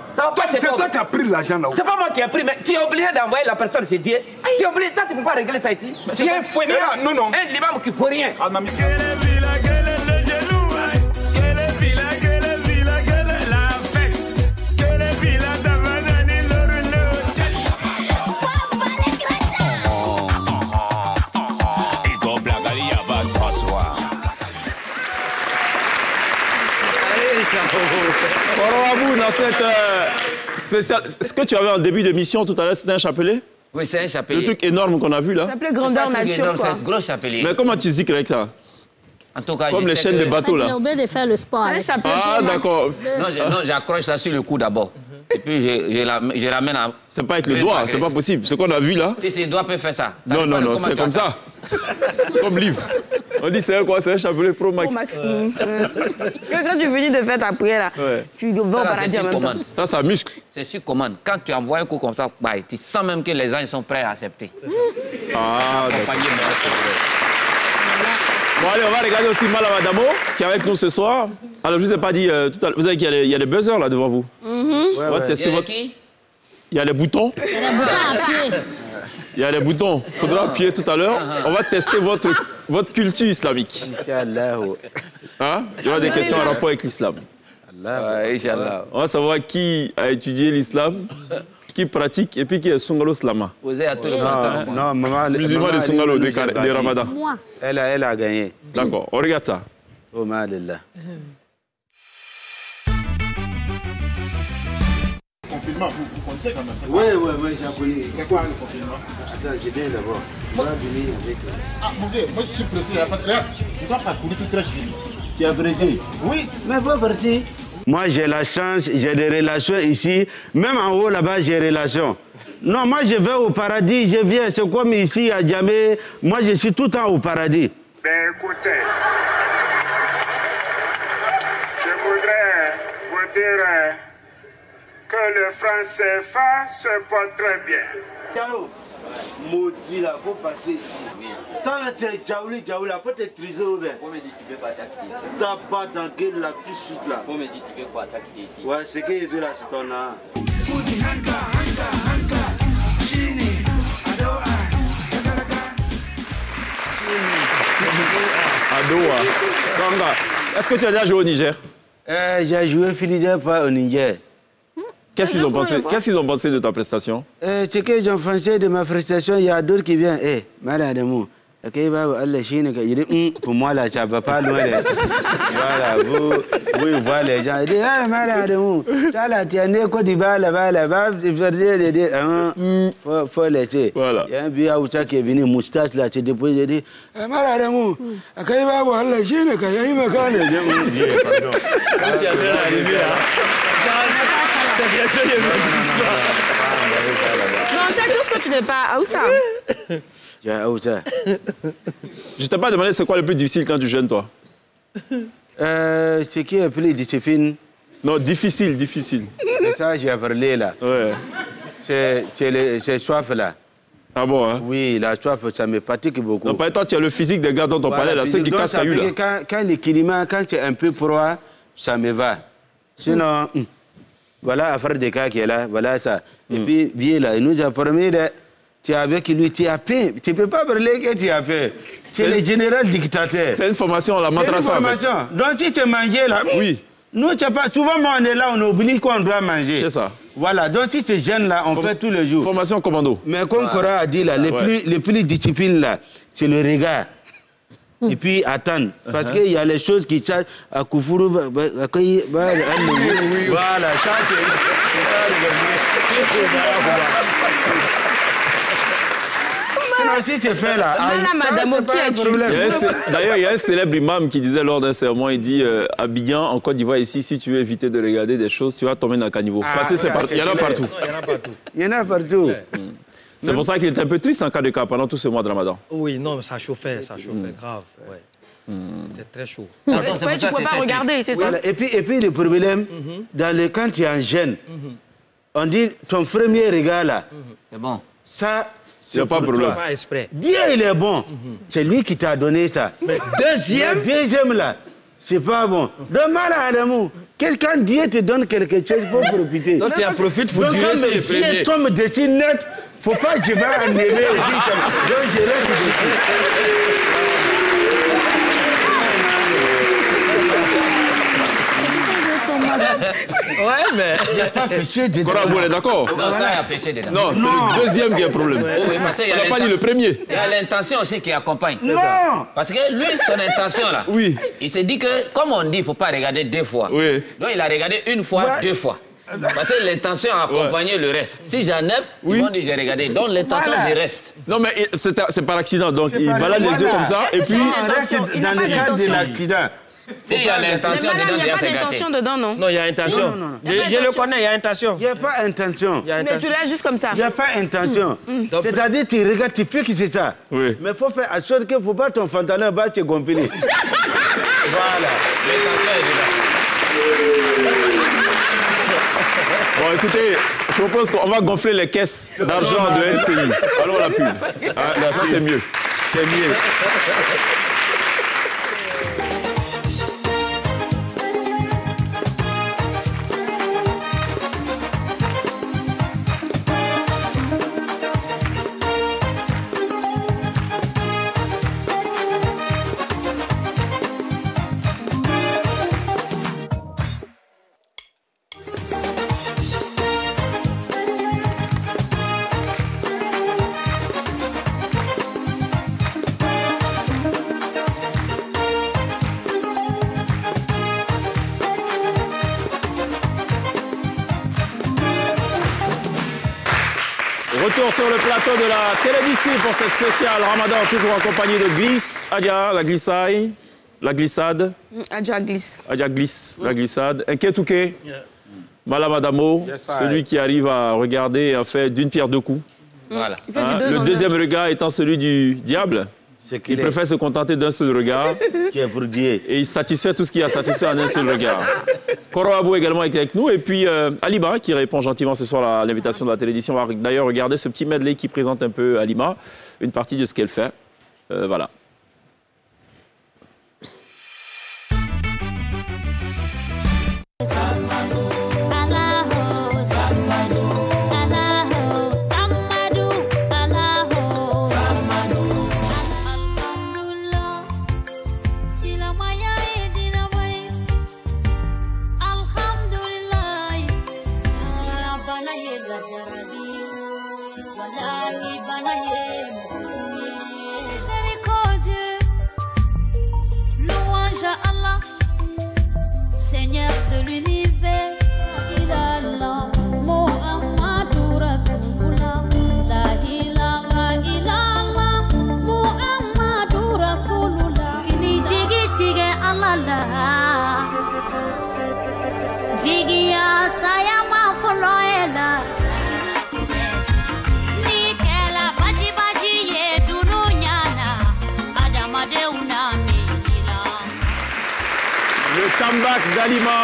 S9: C'est
S8: toi qui as pris l'argent là.
S9: C'est pas moi qui ai pris, mais tu es obligé d'envoyer la personne chez Dieu. Tu es obligé, toi, tu ne peux pas régler ça ici. Tu es un fouet.
S8: Non.
S9: Un imam qui ne faut rien.
S1: Koro Abou, dans cette spéciale... Ce que tu avais en début d'émission tout à l'heure, c'était un chapelet?
S2: Oui, c'est un chapelet.
S1: Le truc énorme qu'on a vu là.
S6: Ça s'appelait grandeur nature, quoi.
S2: C'est un gros chapelet.
S1: Mais comment tu zikres avec ça?
S2: En tout cas,
S1: Comme
S2: je
S1: les
S2: sais
S1: chaînes
S2: que-
S1: de bateaux
S5: Il a
S1: là.
S5: oublié de faire le sport avec.
S1: Ah, d'accord.
S2: Non, j'accroche ça sur le cou d'abord. Et puis je ramène à...
S1: C'est pas avec le doigt, c'est pas possible. Ce qu'on a vu là.
S2: Si, le doigt peut faire ça. Ça
S1: Non,
S2: dépend de comment
S1: c'est
S2: tu
S1: comme
S2: attaques.
S1: ça. Comme livre. On dit c'est un quoi? C'est un chapelet Pro Max.
S6: Quand tu finis de faire ta prière là,
S1: Ouais.
S6: tu vas au
S2: Ça, là,
S6: paradis
S2: c'est
S6: en
S2: sur
S6: même temps.
S2: commande.
S1: Ça muscle.
S2: C'est sur commande. Quand tu envoies un coup comme ça, bah, tu sens même que les gens ils sont prêts à accepter.
S1: Ah, d'accord.
S2: Accompagner, mais-
S1: Bon, allez, on va regarder aussi Malama Damo, qui est avec nous ce soir. Alors, je vous ai pas dit tout à l'heure, vous savez qu'il y a les buzzers là devant vous. On va tester
S2: Il y a
S1: votre...
S2: qui?
S1: Il y a les boutons.
S5: Il a bouton à pied.
S1: Il y a les boutons. Il faudra appuyer tout à l'heure. On va tester votre culture islamique. Hein? Il y aura des questions en rapport avec l'islam.
S2: Ouais, Inch'Allah.
S1: On va savoir qui a étudié l'islam, qui pratique et puis qui est Sungalo Slama.
S2: Posez à tout le monde.
S3: Non, maman.
S1: Musulman de Sungalo, de Ramadan.
S5: Moi.
S3: Elle a gagné.
S1: D'accord, on regarde ça.
S3: Oh, madallah.
S8: Confinement, vous connaissez quand même.
S3: Oui, j'ai connu.
S8: C'est quoi le confinement?
S3: Attends, je viens d'abord. On va venir avec.
S8: Ah, mon vieux, moi je suis pressé. Parce que regarde, tu dois parcourir tout très vite.
S3: Tu as prêté?
S8: Oui.
S3: Mais faut partir. Moi, j'ai la chance, j'ai des relations ici. Même en haut, là-bas, j'ai des relations. Non, moi, je vais au paradis, je viens. C'est comme ici, à Djamé. Moi, je suis tout le temps au paradis.
S11: Ben écoutez, je voudrais vous dire que le franc CFA se porte très bien.
S3: Maudit là, faut passer ici. Quand c'est Djaouli, là, faut te triser au vert. T'as pas dans quel là, tout de suite là. Ouais, c'est que je veux là, c'est ton âme.
S1: Adoua. Kanga, est-ce que tu as déjà joué au Niger?
S3: J'ai joué Philidère pas au Niger.
S1: Qu'est-ce qu'ils ont pensé de ta prestation?
S3: Ce que j'ai pensé de ma prestation, il y a d'autres qui viennent. Madame, Akay babu Allah shine ka dit pour moi là ça va pas loin. Voilà, vous voyez les gens, ils disent ah malade mou. Là tu es né Côte d'Ivoire là-bas, faut laisser.
S1: Voilà.
S3: Il y a un vieux Aoussa qui est venu moustache là, c'est depuis il dit malade mou. Akay babu Allah shine ka yayi makane.
S7: Pardon. Quand tu es arrivé là. C'est bien sûr, il
S6: Non, c'est tout ce que tu n'es pas. Aoussa.
S1: Je t'ai pas demandé c'est quoi le plus difficile quand tu jeûnes, toi?
S3: Ce qui est plus difficile.
S1: Non, difficile.
S3: C'est ça que j'ai parlé là.
S1: Ouais.
S3: C'est soif là.
S1: Ah bon, hein?
S3: Oui, la soif, ça me fatigue beaucoup.
S1: Non, par exemple, tu as le physique des gars dont on parlait là, ceux qui cassent caillou là.
S3: Quand le climat, quand c'est un peu froid, ça me va. Sinon, voilà l'affaire des cas qui est là, voilà ça. Et puis, bien là, il nous a promis de... Tu es avec lui, tu as paix. Tu ne peux pas parler que tu as paix. C'est le général dictateur.
S1: C'est une formation, la madrasa.
S3: C'est une formation. En fait. Donc si tu manges là,
S1: oui.
S3: Nous, pas, souvent on est là, on oublie qu'on doit manger.
S1: C'est ça.
S3: Voilà, donc si ces jeunes là, on fait tous les jours.
S1: Formation commando.
S3: Mais comme Cora a dit là, les plus disciplines là, c'est le regard. Et puis attendre. Parce qu'il y a les choses qui changent à Koufourou. Voilà, ça c'est. Sinon, si tu fais là,
S1: d'ailleurs, il y a un célèbre imam qui disait lors d'un sermon, il dit à Abidjan, en Côte d'Ivoire, ici, si tu veux éviter de regarder des choses, tu vas tomber dans le caniveau. Parce que il y en a partout.
S3: Il y en a partout.
S1: C'est pour ça qu'il est un peu triste en cas de cas pendant tout ce mois de Ramadan.
S7: Oui, non, ça chauffait grave. Ouais. C'était très chaud.
S6: Tu ne pouvais pas regarder, c'est ça.
S3: Voilà. Et puis le problème, quand tu es en jeûne, on dit ton premier regard là,
S2: c'est bon.
S3: Ça,
S1: c'est pas problème.
S7: Pas exprès.
S3: Dieu, il est bon. C'est lui qui t'a donné ça.
S7: Mais
S3: deuxième là, c'est pas bon. Donc, Adamou, qu'est-ce quand Dieu te donne quelque chose pour profiter?
S7: Donc, tu en profites pour durer sur le premier.
S3: Donc, quand tombe dessus net, faut pas que je vais enlever. Donc, je reste dessus.
S7: Ouais, mais.
S3: Il n'y a pas péché dedans.
S1: Corabou, est d'accord?
S2: Non, ça, il y a péché dedans.
S1: Non, c'est le deuxième qui est le problème.
S2: Oui, parce qu'il y a
S1: on n'a pas dit le premier.
S2: Il y a l'intention aussi qui accompagne.
S3: Non.
S2: Parce que lui, son intention là,
S1: oui.
S2: Il s'est dit que, comme on dit, il ne faut pas regarder deux fois.
S1: Oui.
S2: Donc il a regardé une fois, deux fois. Parce que l'intention a accompagné le reste. Si j'enlève, ils vont dire j'ai regardé. Donc l'intention, je reste.
S1: Non, mais c'est par accident. Donc il balade les yeux comme ça et puis.
S3: On reste dans le cadre de l'accident.
S2: S'il y a l'intention dedans,
S6: il n'y a pas d'intention dedans, non?
S7: Non, il y a intention. Je le connais, il y a intention.
S3: Il n'y a pas intention.
S6: Mais tu l'as juste comme ça.
S3: Il n'y a pas intention. C'est-à-dire, tu regardes, tu fais que c'est ça.
S1: Oui.
S3: Mais il faut faire en sorte qu'il ne faut pas ton pantalon bas te gonfler. Voilà.
S2: l'intention est dedans.
S1: Bon, écoutez, je propose qu'on va gonfler les caisses d'argent de LCI. Allons à la pub. Ah, là, ça, c'est mieux.
S3: C'est mieux.
S1: Retour sur le plateau de la télévision pour cette spéciale Ramadan, toujours en compagnie de Glisse, Adia, la glissaille, la glissade.
S6: Adia glisse.
S1: Adia glisse, la glissade. Nketouké, Malamadamo, celui qui arrive à regarder en fait d'une pierre deux coups.
S2: Voilà.
S1: Le deuxième regard étant celui du diable. Il préfère se contenter d'un seul regard.
S3: Qui est pour Dieu.
S1: Et il satisfait tout ce qui a satisfait en un seul regard. Koro Abou également était avec nous. Et puis Alima qui répond gentiment ce soir à l'invitation de la télévision. On va d'ailleurs regarder ce petit medley qui présente un peu Alima, une partie de ce qu'elle fait. Voilà.
S12: Misericordia. de l'univers. Ilallah, Muhammadur Rasulullah. La ilaha illallah, Muhammadur Rasulullah. Kini jigi tige Allah la. Jigi ya saya ma foloela. Ni kela baji baji ye dununyana. Adamadeuna mila.
S1: Le comeback d'Halima,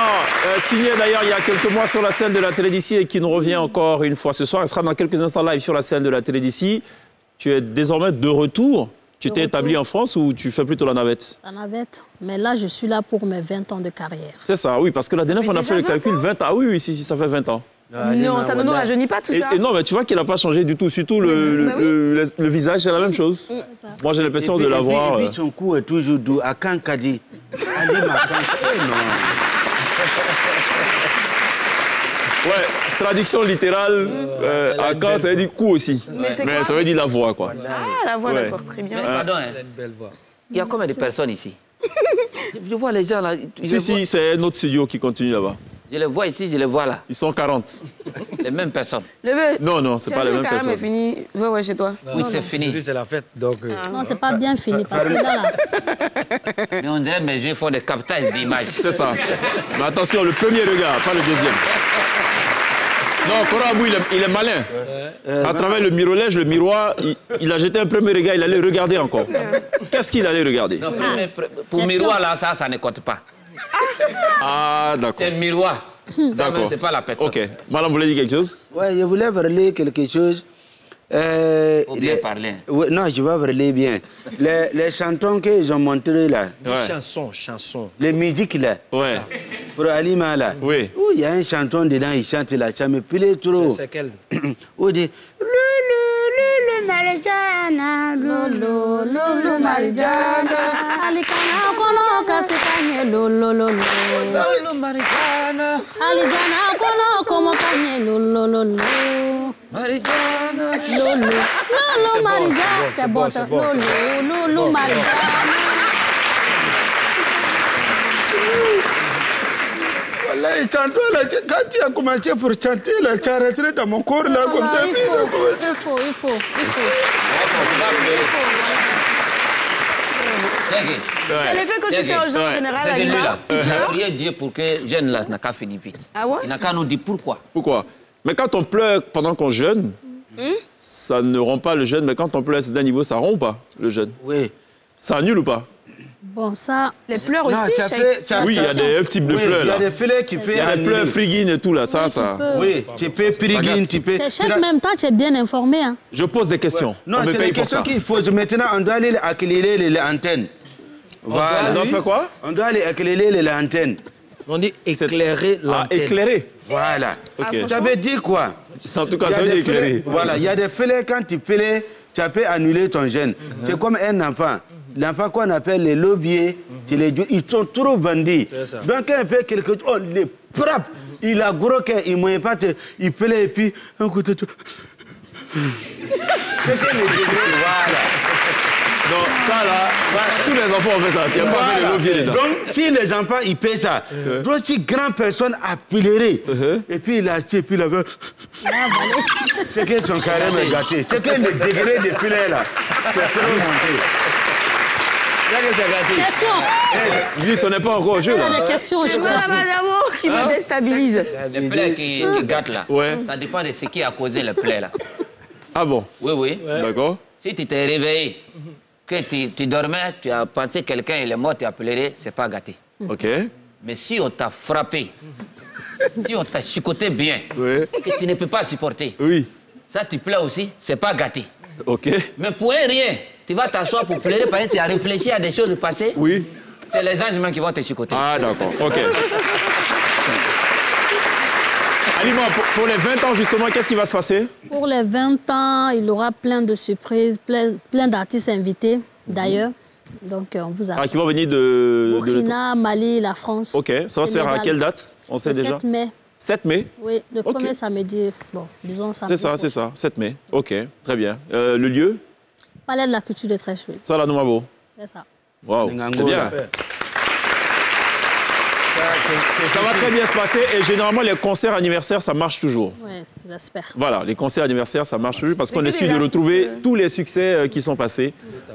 S1: signé d'ailleurs il y a quelques mois sur la scène de la télé d'ici et qui nous revient encore une fois ce soir. Elle sera dans quelques instants live sur la scène de la télé d'ici. Tu es désormais de retour. Tu t'es établi en France ou tu fais plutôt la navette?
S5: La navette. Mais là, je suis là pour mes 20 ans de carrière.
S1: C'est ça, oui, parce que la dernière fois on a fait le calcul, 20 ans. Ah oui, oui, si, ça fait 20 ans.
S6: Non, ça ne nous rajeunit pas tout ça.
S1: Et non, mais tu vois qu'il n'a pas changé du tout. Surtout le visage, c'est la même chose. Moi, j'ai l'impression de l'avoir.
S3: Et puis son cou est toujours doux. À Kankadi.
S1: Ouais, traduction littérale, à Caen, ça veut dire cou aussi. Mais ça veut dire la voix, quoi.
S6: Ah, la voix, d'accord, très bien.
S2: Pardon, hein. Il y a combien de personnes ici? Je vois les gens là.
S1: Si, c'est un autre studio qui continue là-bas.
S2: Je les vois ici, je les vois là.
S1: Ils sont 40.
S2: Les mêmes personnes.
S1: Non, c'est pas les mêmes personnes.
S6: C'est fini. Ouais, chez toi.
S2: Oui, c'est fini.
S7: C'est la fête, donc...
S5: Non, c'est pas bien fini, parce que là...
S2: Mais on dirait que mes yeux font des captages d'images.
S1: C'est ça. Mais attention, le premier regard, pas le deuxième. Non, Korabou, il est malin. À travers le mirolège, le miroir, il a jeté un premier regard, il allait regarder encore. Qu'est-ce qu'il allait regarder?
S2: Non, pour miroir, là, ça ne compte pas.
S1: Ah, d'accord.
S2: C'est le miroir.
S1: D'accord.
S2: C'est pas la personne.
S1: Ok. Madame, vous voulez dire quelque chose?
S3: Oui, je voulais parler quelque chose.
S2: Faut bien parler.
S3: Oui, non, je vais parler bien. Les chantons qu'ils ont montrés là.
S7: Chansons.
S3: Les musiques là.
S1: Ouais.
S3: Pour Halima là.
S1: Oui.
S3: Il y a un chanton dedans, il chante là, ça me plaît trop.
S7: C'est quel?
S3: On dit Lulu Marijana, Lulu Marijana.
S5: Alikana kono kasikanye lolo.
S2: Lulu Marijana.
S5: Alijana kono komo kanye lolo.
S2: Marijana.
S5: Lolo Marijana. C'est bon, c'est bon. Lolo Marijana.
S3: Les chantons là, quand tu as commencé pour chanter là, tu as rentré dans mon corps là, comme ça.
S5: Il faut.
S6: C'est l'effet que tu fais aux gens en général.
S2: C'est de lui là. J'ai prié Dieu pour que jeune là n'a qu'à finir vite.
S6: Ah ouais?
S2: Il n'a qu'à nous dire pourquoi.
S1: Pourquoi? Mais quand on pleure pendant qu'on jeûne, ça ne rend pas le jeûne, mais quand on pleure à un niveau, ça rend ou pas le jeûne?
S3: Oui.
S1: Ça annule ou pas?
S5: Bon, ça...
S6: Les pleurs aussi,
S1: oui, il y a des types de pleurs là.
S3: Il y a des filets qui peuvent...
S1: Il y a des pleurs friguines et tout là, ça.
S3: Oui, tu peux friguine, tu peux...
S5: Même temps, tu es bien informé. Hein.
S1: Je pose des questions.
S3: Non, c'est des questions qu'il faut. Maintenant, on doit aller éclairer les antennes. Voilà.
S1: On doit faire quoi?
S3: On doit aller éclairer les antennes.
S7: On dit éclairer l'antenne.
S1: Éclairer.
S3: Voilà.
S1: Ok.
S3: Ça veut dire quoi?
S1: En tout cas, ça veut dire éclairer.
S3: Voilà, il y a des filets, quand tu plais, tu peux annuler ton gène. C'est comme un enfant. L'enfant qu'on appelle les lobiers, ils sont trop bandits. Donc quand il fait quelque chose, on les frappe. Il a gros cœur, il ne moyen pas, il plaît et puis un coup de tout. C'est que les degrés, voilà.
S1: Donc ça là, tous les enfants ont fait ça. Il n'y a pas les leviers dedans.
S3: Donc si les enfants ils paient ça, donc si grande personne a pleuré, et puis il a acheté, et puis il a fait... C'est que son carême est gâté. C'est que le degré de filet là, c'est trop monté.
S5: Question.
S1: Lui, ce n'est pas encore au jeu là.
S5: Les questions, je crois.
S6: Qui me déstabilise.
S2: Les plaies qui gâtent là, ça dépend de ce qui a causé les plaies là.
S1: Ah bon?
S2: Oui.
S1: D'accord.
S2: Si tu t'es réveillé, que tu dormais, tu as pensé que quelqu'un est mort, tu as pleuré, c'est pas gâté.
S1: Ok.
S2: Mais si on t'a frappé, si on t'a chicoté bien, que tu ne peux pas supporter, ça tu pleures aussi, c'est pas gâté.
S1: Ok.
S2: Mais pour rien, tu vas t'asseoir pour pleurer parce que tu as réfléchi à des choses passées.
S1: Oui.
S2: C'est les anges même qui vont te chicoter.
S1: Ah d'accord, ok. Halima, pour les 20 ans justement, qu'est-ce qui va se passer?
S5: Pour les 20 ans, il y aura plein de surprises, plein d'artistes invités d'ailleurs. Donc on vous a...
S1: qui vont venir de...
S5: Burkina, Mali, la France.
S1: Ok, ça va se faire à quelle date? On sait déjà?
S5: 7 mai.
S1: 7 mai?
S5: Oui, le premier samedi, bon, disons samedi.
S1: C'est ça, 7 mai. Ok, très bien. Le lieu?
S5: Palais de la culture de Trècheville.
S1: Ça, la Noumabo?
S5: C'est ça.
S1: Waouh, très bien. Ça va très bien se passer et généralement les concerts anniversaires, ça marche toujours.
S5: Oui, j'espère.
S1: Voilà, les concerts anniversaires, ça marche toujours parce qu'on est sûr de retrouver tous les succès qui sont passés.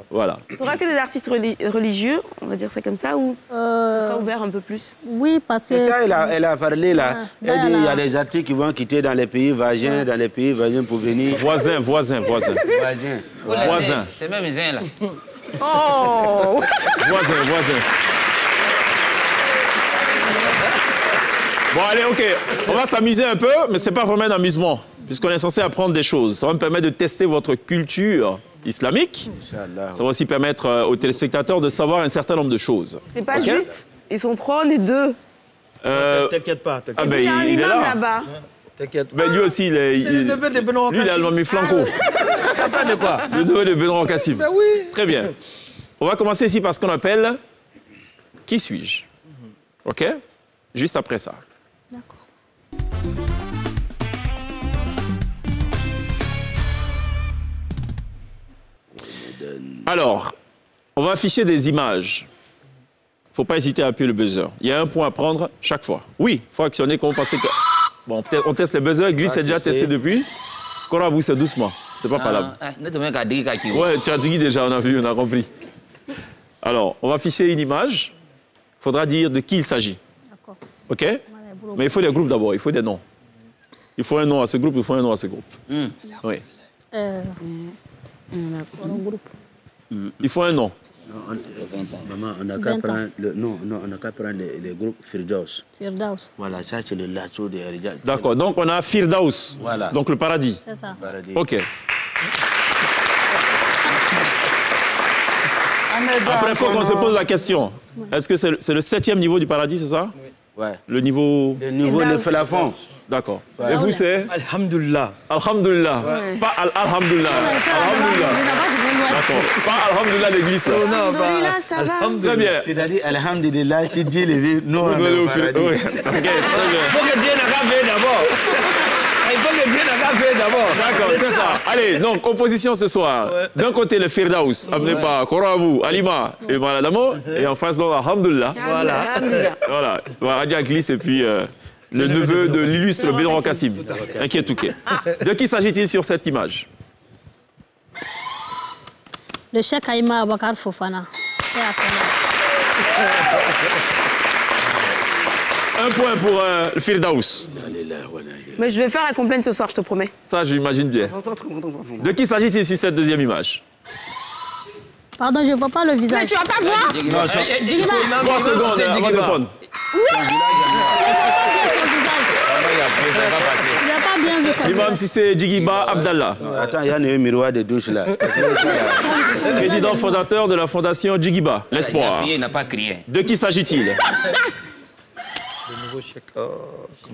S1: Voilà.
S6: Tu n'auras que des artistes religieux, on va dire ça comme ça, ou ça sera ouvert un peu plus?
S5: Oui, parce que...
S3: Ça, elle a parlé là. Elle dit il y a des artistes qui vont quitter dans les pays voisins, pour venir.
S1: Voisins.
S3: Voisins.
S2: C'est même zin là.
S6: Oh.
S1: Voisins. Bon, allez, OK. On va s'amuser un peu, mais ce n'est pas vraiment un amusement, puisqu'on est censé apprendre des choses. Ça va me permettre de tester votre culture islamique. Inch'Allah. Ça va aussi permettre aux téléspectateurs de savoir un certain nombre de choses.
S6: C'est pas juste. Ils sont 3, on est 2.
S7: T'inquiète pas.
S1: Ah ben,
S6: il y a un
S1: il est
S6: imam
S1: là.
S6: là-bas.
S7: T'inquiète.
S1: Ben, lui aussi, lui, il a mis flanco.
S7: De quoi?
S1: Le neveu de Benoît Kassim.
S7: Ben oui.
S1: Très bien. On va commencer ici par ce qu'on appelle « Qui suis-je » OK? Juste après ça.
S5: D'accord.
S1: Alors, on va afficher des images. Il ne faut pas hésiter à appuyer le buzzer. Il y a un point à prendre chaque fois. Oui, il faut actionner quand on passe... Bon, peut-être on teste le buzzer. Glisse est déjà testé depuis. Korabou, c'est doucement. C'est pas palable. Ouais, tu as dit déjà, on a vu, on a compris. Alors, on va afficher une image. Il faudra dire de qui il s'agit.
S5: D'accord.
S1: OK? Mais il faut des groupes d'abord, il faut des noms. Il faut un nom à ce groupe, il faut un nom à ce groupe. Oui. Il faut un nom.
S3: Maman, on n'a qu'à prendre les groupes Firdaus.
S5: Firdaus.
S3: Voilà, ça c'est le lasso de Rijal.
S1: D'accord, donc on a Firdaus.
S3: Voilà.
S1: Donc le paradis.
S5: C'est ça.
S3: Paradis.
S1: OK. Après, il faut qu'on se pose la question. Est-ce que c'est le 7e niveau du paradis, c'est ça?
S3: Ouais.
S1: Le niveau...
S3: Le niveau de plafond.
S1: D'accord. Et vous, c'est?
S7: Alhamdulillah.
S1: Alhamdulillah. Pas Alhamdulillah. Alhamdulillah. D'accord. Pas Alhamdulillah l'église, là.
S6: Non, Alhamdulillah, ça va.
S1: Très bien.
S3: C'est-à-dire, Alhamdulillah, si Dieu le veut, nous, on est au paradis.
S1: Oui. OK, très bien.
S7: Il faut que Dieu n'a qu'à faire d'abord. Il faut que Dieu n'a qu'à faire d'abord.
S1: D'accord, c'est ça. Allez, donc, opposition ce soir. D'un côté, le Firdaus, amené par Korabou, Alima et Maladamo. Et en face, donc, Alhamdulillah.
S7: Voilà.
S1: Voilà. Radia glisse et puis le neveu de l'illustre Benoît Kassim. Inquiète. De qui s'agit-il sur cette image?
S5: Le Cheikh Aïma Abakar Fofana.
S1: Un point pour le Firdaus.
S6: Mais je vais faire la complainte ce soir, je te promets.
S1: Ça, j'imagine bien. De qui s'agit-il sur cette deuxième image?
S5: Pardon, je ne vois pas le visage.
S6: Mais tu vas pas voir?
S5: Djigiba.
S1: 3 secondes avant de répondre.
S5: Il n'a pas bien vu son visage.
S1: Imam Sissé Djigiba Abdallah.
S3: Attends, il y a un miroir de douche là.
S1: Président fondateur de la fondation Djigiba, l'espoir.
S2: Il n'a pas crié.
S1: De qui s'agit-il?
S7: Le nouveau chèque.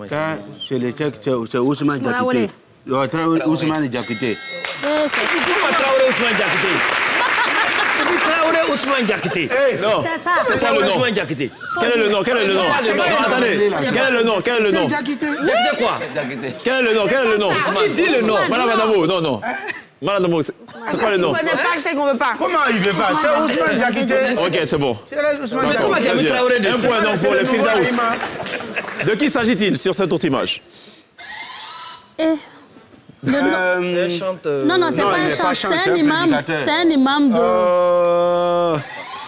S3: Ça, c'est le chèque, c'est Ousmane Diakité. Ousmane Diakité.
S7: Pourquoi Traoré Ousmane Diakité? Traoré Ousmane Diakité.
S1: Non.
S5: C'est ça.
S1: C'est quoi le nom?
S7: Ousmane Diakité.
S1: Quel est le nom? Quel est le nom? Attendez. Quel est le nom? Quel est le nom?
S7: Diakité quoi?
S1: Quel est le nom? Quel est le nom?
S7: Dis le nom.
S1: Madame Adamo, non. Madame Adamo, c'est quoi le nom?
S6: On ne connaît pas, je sais qu'on ne veut pas.
S3: Comment il veut pas? C'est Ousmane Diakité.
S1: OK, c'est bon.
S3: C'est Ousmane
S1: D'accord,
S3: Diakité.
S1: très bien. Un point donc pour le Firdaus. De qui s'agit-il sur cette autre image?
S7: C'est un chanteur.
S5: Non, c'est pas un chanteur, c'est un imam. C'est un imam de...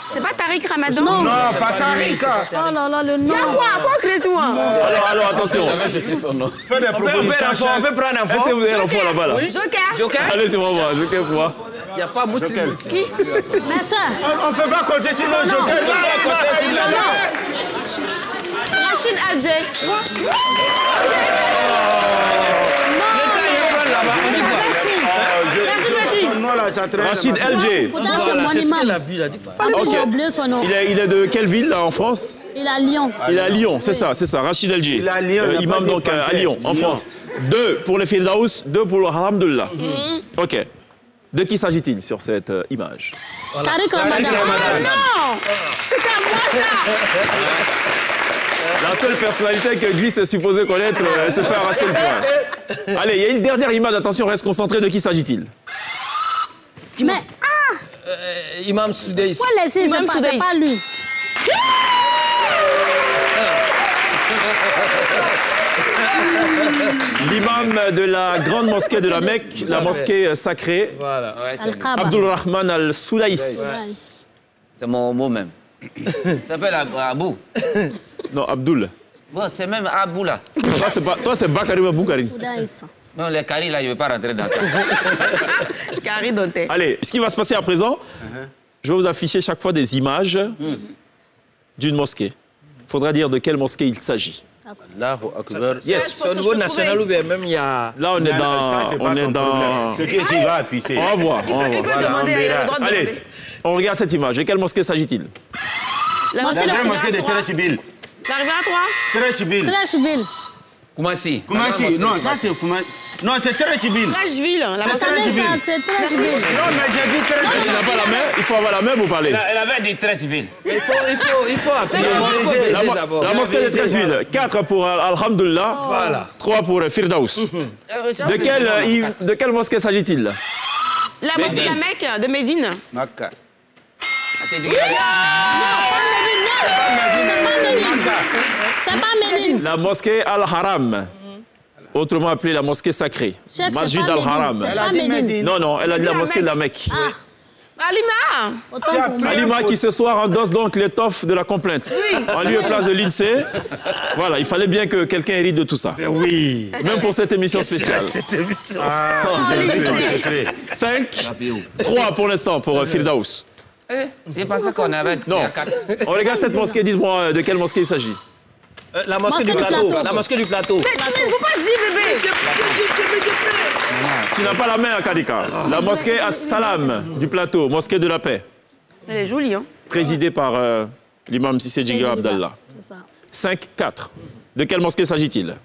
S6: C'est pas Tariq Ramadan?
S5: Non,
S3: pas Tariq.
S5: Oh là là, le nom.
S6: Y'a quoi? Pas créer-moi.
S1: Alors, attention.
S3: Fais des propositions.
S7: On peut prendre un
S1: Est-ce que
S7: enfant.
S1: vous avez l'enfant là-bas, là?
S6: Joker.
S1: Allez, c'est moi, Joker pour moi.
S7: Il n'y a pas Mousseline.
S6: Qui?
S5: Ma soeur.
S3: On ne peut pas compter sur le joker.
S6: Rachid Alger.
S1: Rachid LG.
S5: Pourtant, c'est mon imam. J'ai oublié son nom.
S1: Il est de quelle ville, là, en France?
S5: Il est à Lyon.
S1: Il est à Lyon, c'est ça, Rachid LG.
S3: Il est à Lyon, il a
S1: imam
S3: pas
S1: donc
S3: dit
S1: à Lyon, en France. 2 pour le Firdaus, 2 pour le Alhamdulillah. OK. De qui s'agit-il sur cette image?
S5: Tariq Ramadan.
S6: Non! C'était à moi, ça!
S1: La seule personnalité que Glisse est supposé connaître se fait arracher le point. Allez, il y a une dernière image, attention, reste concentré, de qui s'agit-il?
S5: Mais,
S7: Imam Soudeis.
S5: pourquoi laisser? C'est pas lui.
S1: L'imam de la grande mosquée de la Mecque, la mosquée sacrée,
S7: Voilà.
S1: Abdul Rahman al-Soulaïs.
S2: C'est mon mot même. Ça s'appelle Abou.
S1: Non, Abdul.
S2: Bon, c'est même Abou là.
S1: Toi, c'est Bakari ou Boukari.
S2: Non, les caries là, je ne vais pas rentrer dans ça.
S6: Carré Dante.
S1: Allez, ce qui va se passer à présent, je vais vous afficher chaque fois des images d'une mosquée. Il faudra dire de quelle mosquée il s'agit.
S7: Là,
S1: Yes.
S7: au niveau national ou bien même il y a...
S1: Là, on est dans...
S3: Ce que tu vas afficher.
S1: On va voir.
S3: Voilà, on verra.
S1: Allez, on regarde cette image. De quelle mosquée s'agit-il?
S6: La
S3: grande mosquée de Terechibil.
S6: L'arrivée à 3.
S3: Terechibil.
S5: Trashville.
S2: Koumassi.
S3: Koumassi. Non, ça c'est Koumassi. Non, c'est Terechibil.
S6: Trashville.
S3: C'est Terechibil.
S5: C'est Trashville.
S3: Non, mais j'ai dit Terechibil.
S1: Tu n'as pas la main? Il faut avoir la main pour parler.
S2: Elle avait dit Trècheville.
S7: Il faut appuyer.
S1: La mosquée de Trècheville. 4 pour Alhamdulillah.
S7: Voilà.
S1: 3 pour Firdaus. De quelle mosquée s'agit-il?
S6: La mosquée de la Mecque de Médine.
S2: Makka.
S5: C'est pas Médine.
S1: La mosquée Al-Haram. Autrement appelée la mosquée sacrée.
S5: C'est
S1: Masjid
S5: pas
S1: Al-Haram.
S5: Médine. C'est pas Médine.
S1: Non, elle a dit la mosquée de la Mecque.
S6: Alima.
S5: Autant pour moi.
S1: Alima qui ce soir endosse donc l'étoffe de la complainte. En lieu et place de l'INSEE. Voilà, il fallait bien que quelqu'un hérite de tout ça.
S7: Oui.
S1: Même pour cette émission spéciale.
S7: Cette émission.
S1: 5, 3 pour l'instant pour Firdaus.
S2: C'est pas ça qu'on avait.
S1: Non. On regarde cette mosquée, dites-moi de quelle mosquée il s'agit.
S7: La mosquée du plateau. La mosquée du plateau.
S6: Mais il ne faut pas dire, bébé.
S1: Tu n'as pas la main à Kadika. La mosquée As-Salam du plateau, mosquée de la paix.
S6: Elle est jolie, hein.
S1: Présidée par l'imam Sissé Djiga Abdallah. 5-4. De quelle mosquée s'agit-il?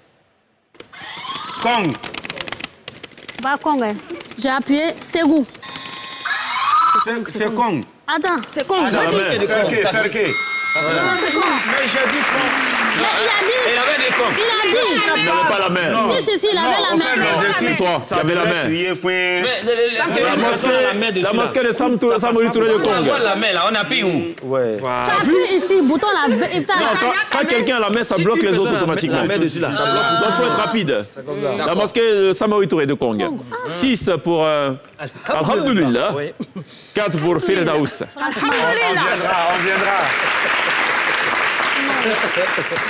S3: Kong.
S5: Pas Kong. J'ai appuyé Ségou.
S3: C'est Kong.
S5: Attends.
S6: C'est con.
S3: Ferke.
S5: C'est Kong.
S3: Mais j'ai dit Kong.
S5: Il a dit.
S2: Elle avait des cons.
S5: Il a dit.
S1: Il n'avait pas la main.
S5: Si, il avait la main.
S1: C'est toi qui avais la main. La mosquée de Samory Touré de
S2: On
S1: Kong.
S2: voit la main là, on appuie où?
S3: Ouais.
S5: Tu appuies ici, bouton là.
S1: Quand quelqu'un a la main, ça bloque les autres automatiquement.
S7: La main dessus là. Ça bloque.
S1: Donc il faut être rapide. La mosquée de Samory Touré de Kong. 6 pour Alhamdulillah. 4 pour Firdaus.
S3: On viendra.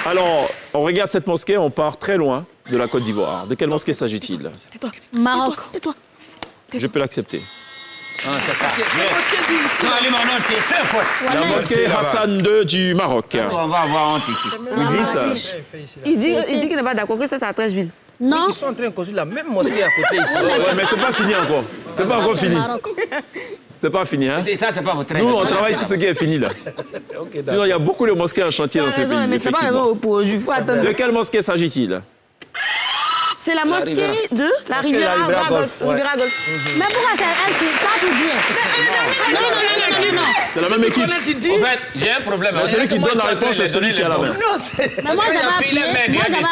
S1: Alors, on regarde cette mosquée, on part très loin de la Côte d'Ivoire. De quelle mosquée s'agit-il?
S5: Maroc.
S1: Je peux l'accepter.
S2: Non, c'est ça. Non, Alima, non, t'es très fort.
S1: La mosquée Hassan II du Maroc.
S2: On va avoir honte ici.
S1: Idriss,
S6: Il dit qu'il n'est pas d'accord, que ça, c'est à Trècheville.
S5: Non.
S7: Ils sont en train de construire la même mosquée à côté ici.
S1: ouais, mais c'est pas fini encore. C'est pas encore fini. C'est pas fini, hein?
S2: Et ça, c'est pas votre
S1: Nous, on travaille sur ce qui est fini, là. Sinon, il y a beaucoup de mosquées en chantier dans ce pays.
S6: Mais c'est pas raison pour il faut attendre.
S1: De quelle mosquée s'agit-il?
S6: C'est la mosquée de la Riviera Golf. Riviera Golf.
S5: Mais pourquoi c'est elle qui dit? Non.
S1: C'est la même équipe.
S2: En fait, j'ai un problème.
S1: Mais celui qui donne la réponse, c'est celui qui a la main.
S5: Mais moi, j'avais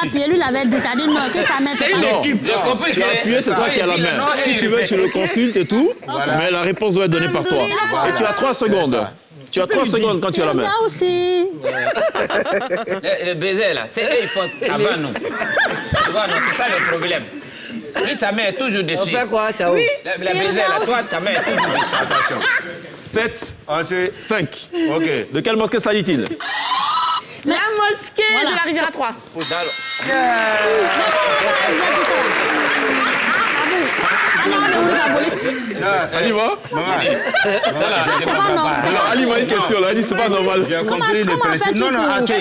S5: appuyé. Lui, il avait dit, t'as dit non, que sa main, c'est pas
S1: Non,
S2: J'ai compris
S1: tu as appuyé, c'est toi qui as la main. Si tu veux, tu le consultes et tout, mais la réponse doit être donnée par toi. Et tu as 3 secondes. Tu as 3 secondes quand tu as la main.
S5: Là aussi.
S2: Le baiser là, c'est eux, ils font avant nous. Tu vois, non, c'est ça le problème. Lui, sa main est toujours dessus.
S7: On fait quoi, Chao?
S2: Oui. La baiser là, toi, ta main est toujours dessus. Attention.
S1: 7, 5.
S3: Ok.
S1: De quelle mosquée s'agit-il?
S6: La mosquée de la Riviera 3.
S1: Alima? Alima a une question là, elle dit c'est pas normal.
S3: J'ai compris le principe. Non, attends.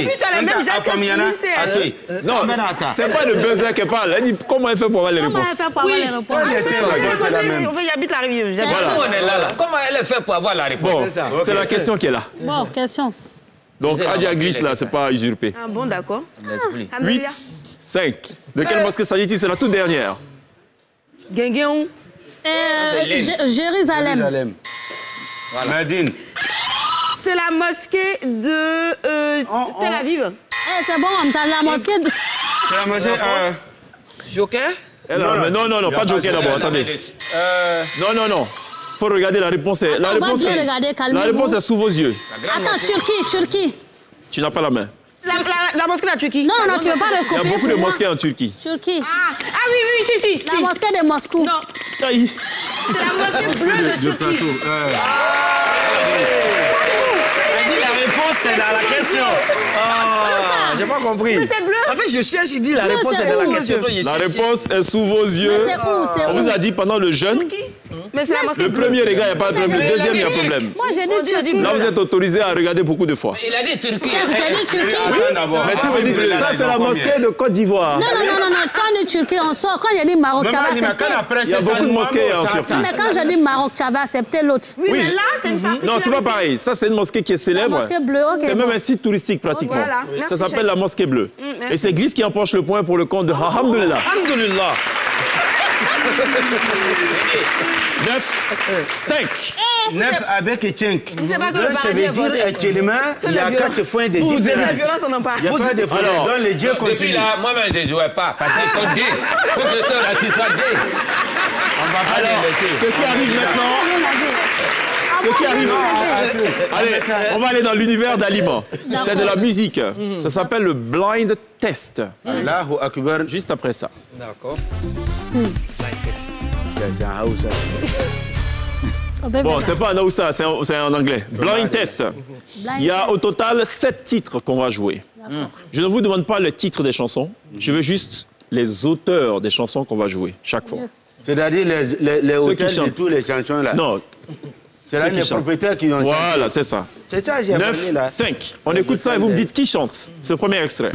S1: Non, c'est pas le buzzer qu'elle parle. Elle dit comment elle fait pour avoir les réponses.
S6: Il habite la Riviera.
S2: On est là. Comment elle fait pour avoir la réponse?
S1: Bon, c'est la question qui est là.
S5: Bon, question.
S1: Donc Adja glisse là, c'est pas usurpé.
S6: Ah bon, d'accord.
S1: 8, 5. De quelle mosquée s'agit-il? C'est la toute dernière.
S6: Guinguin.
S5: Jérusalem.
S3: Madine.
S6: C'est la mosquée de Tel Aviv.
S5: C'est bon, ça, la mosquée de...
S3: C'est la mosquée...
S7: Joker?
S1: Non, pas Joker d'abord, attendez. Non. Faut regarder la réponse. La réponse est sous vos yeux.
S5: Attends, Turquie.
S1: Tu n'as pas la main.
S6: La mosquée de la Turquie.
S5: Non, non, tu veux pas le
S1: Il y a beaucoup de mosquées en Turquie.
S5: Turquie.
S6: Ah oui, si.
S5: La mosquée de Moscou.
S6: Non.
S1: Aïe.
S6: C'est la mosquée bleue de Turquie.
S7: Elle dit la réponse, c'est dans la question. Ah, j'ai pas compris.
S6: Mais c'est bleu.
S7: En fait, je cherche, il dit la réponse, c'est dans la question.
S1: La réponse est sous vos yeux.
S5: Mais c'est où, c'est
S1: On
S5: où?
S1: vous a dit pendant le jeûne.
S6: Mais c'est la mosquée
S1: Le
S6: bleue.
S1: premier, les gars, il n'y a pas de problème. Le deuxième, il y a problème.
S5: Moi, j'ai dit Turquie.
S1: Là, vous êtes autorisé à regarder beaucoup de fois.
S2: Il a dit Turquie.
S5: J'ai dit Turquie.
S1: Mais si vous dites que ça, c'est la mosquée de Côte d'Ivoire.
S5: Non. Quand on dit Turquie, on sort. Quand j'ai dit Maroc, tu avais accepté.
S1: Il y a beaucoup de mosquées en Turquie.
S5: Mais quand j'ai dit Maroc, tu avais accepté l'autre.
S6: Oui, mais là, c'est une partie.
S1: Non, c'est pas pareil. Ça, c'est une mosquée qui est célèbre.
S5: La mosquée bleue, ok.
S1: C'est même un site touristique pratiquement.
S6: Voilà.
S1: Ça
S6: Merci,
S1: s'appelle
S6: chef.
S1: la mosquée bleue.
S6: Merci.
S1: Et c'est Glisse qui empoche le point pour le compte de Alhamdulillah.
S7: Alhamdulillah.
S1: 9, 5.
S3: 9 avec Etchenk.
S6: Vous savez pas que le
S3: Donc, ça
S6: paradis
S3: veut
S6: est
S3: dire
S6: voisin.
S3: actuellement, il y a 4 points de
S6: La
S3: différence.
S6: violence, on n'en parle.
S3: Il n'y a pas de problème.
S1: Alors,
S3: Donc, les dieux
S2: Depuis
S3: continuent.
S2: là, moi-même, je ne jouais pas. Parce qu'ils sont D. Il faut que ça, là, s'ils soient D.
S3: On va pas
S1: Alors,
S3: les laisser.
S1: ce qui arrive maintenant. Ce qui arrive. Allez, on va aller dans l'univers d'Alima. C'est de la musique. Ça s'appelle le blind test.
S3: Allahu Akbar.
S1: Juste après ça.
S7: D'accord.
S1: Bon, c'est pas un Aoussa, c'est en anglais. Blind test. Il y a au total 7 titres qu'on va jouer. Je ne vous demande pas le titre des chansons. Je veux juste les auteurs des chansons qu'on va jouer chaque fois.
S3: C'est-à-dire les
S1: Ceux qui
S3: auteurs de
S1: chantent.
S3: tous les chansons là.
S1: Non.
S3: C'est là
S1: ceux qui
S3: les
S1: chantent.
S3: propriétaires qui ont chanté.
S1: Voilà, c'est ça.
S3: C'est ça, j'ai appris là.
S1: 9, 5. On écoute ça et vous me dites qui chante. C'est le premier extrait.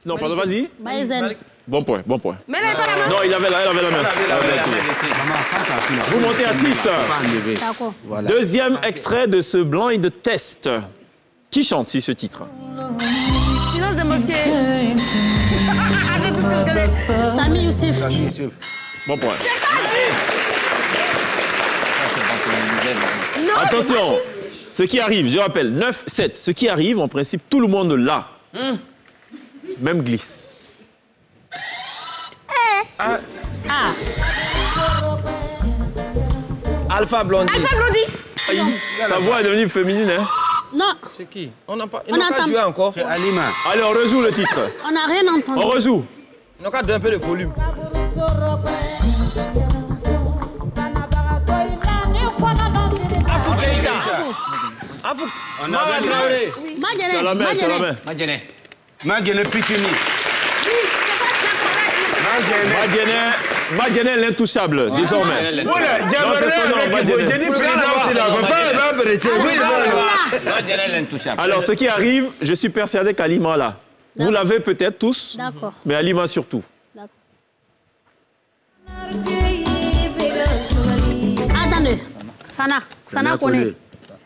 S1: Non, pardon, vas-y.
S5: Maïzen.
S1: Bon point, bon point.
S6: Mais elle n'avait pas la main.
S1: Non, elle avait la main. Vous montez à 6.
S5: D'accord.
S3: Voilà.
S1: Deuxième extrait de ce blind test. Qui chante sur ce titre?
S6: Silence des mosquées. Avec tout ce que je connais.
S5: Sami Youssef.
S1: Bon point.
S6: Non,
S1: Attention, ce qui arrive, je rappelle, 9, 7. Ce qui arrive, en principe, tout le monde l'a. Même Glisse.
S7: Alpha Blondie.
S6: Alpha Blondie.
S1: Sa voix est devenue féminine, hein?
S5: Non,
S7: C'est qui? Ils n'ont pas
S5: entend.
S7: joué encore.
S3: C'est Alima.
S1: Allez, on rejoue le titre.
S5: on n'a rien entendu.
S1: On rejoue.
S7: Ils n'ont qu'à donner un peu de volume.
S3: On avait Traoré.
S1: Tu as la main, tu as la main.
S2: Madjene.
S3: Magene Pitini.
S1: Madjene l'intouchable, désormais.
S3: Voilà,
S1: c'est son nom, Madjene.
S3: j'ai dit président, c'est là. Pas arrêter. Oui, voilà.
S2: Madjene l'intouchable.
S1: Alors, ce qui arrive, je suis persuadé qu'Alima là. Vous l'avez peut-être tous,
S5: D'accord.
S1: mais Alima surtout.
S5: Attendez. Sana connaît.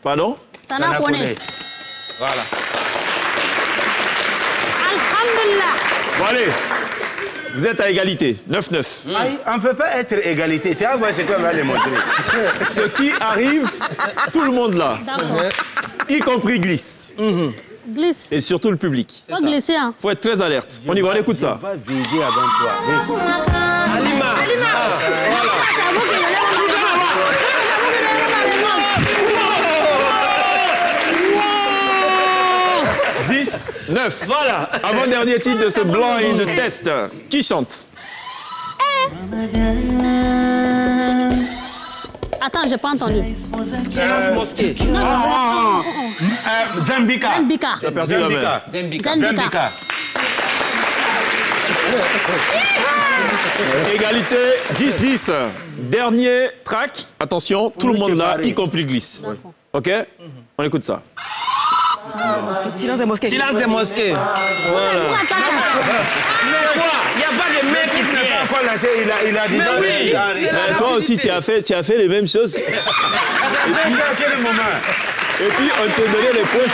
S1: Pardon?
S5: Sana connaît.
S2: Voilà.
S5: Alhamdulillah.
S1: Bon, allez. Vous êtes à égalité. 9-9.
S3: Aïe, on ne peut pas être égalité. Tu vas voir ce qu'on va les montrer.
S1: Ce qui arrive, tout le monde là.
S5: D'accord.
S1: Y compris Glisse.
S5: Glisse.
S1: Et surtout le public.
S5: Faut glisser, hein.
S1: Faut être très alerte. On y va, on écoute ça.
S3: On va viser avant toi.
S7: Alima.
S5: C'est à vous que je lève ma main.
S1: 10, 9. Voilà. Avant-dernier titre de ce blind test. Qui chante?
S5: Attends, j'ai pas entendu.
S7: Silence mosquée.
S3: Zambika.
S5: Zambika.
S1: Tu as perdu la main.
S2: Zembika.
S5: Zambika.
S1: Égalité, 10-10. Dernier track. Attention, tout le monde là, y compris Glisse. OK? On écoute ça.
S6: Silence des mosquées.
S7: Silence des mosquées.
S3: Mais quoi?
S7: Il n'y a pas de mec qui tient.
S3: Pourquoi là, il a déjà...
S7: oui.
S1: Mais toi aussi, tu as fait les mêmes choses.
S3: Mais à quel moment?
S1: Et puis, on te donnait les points.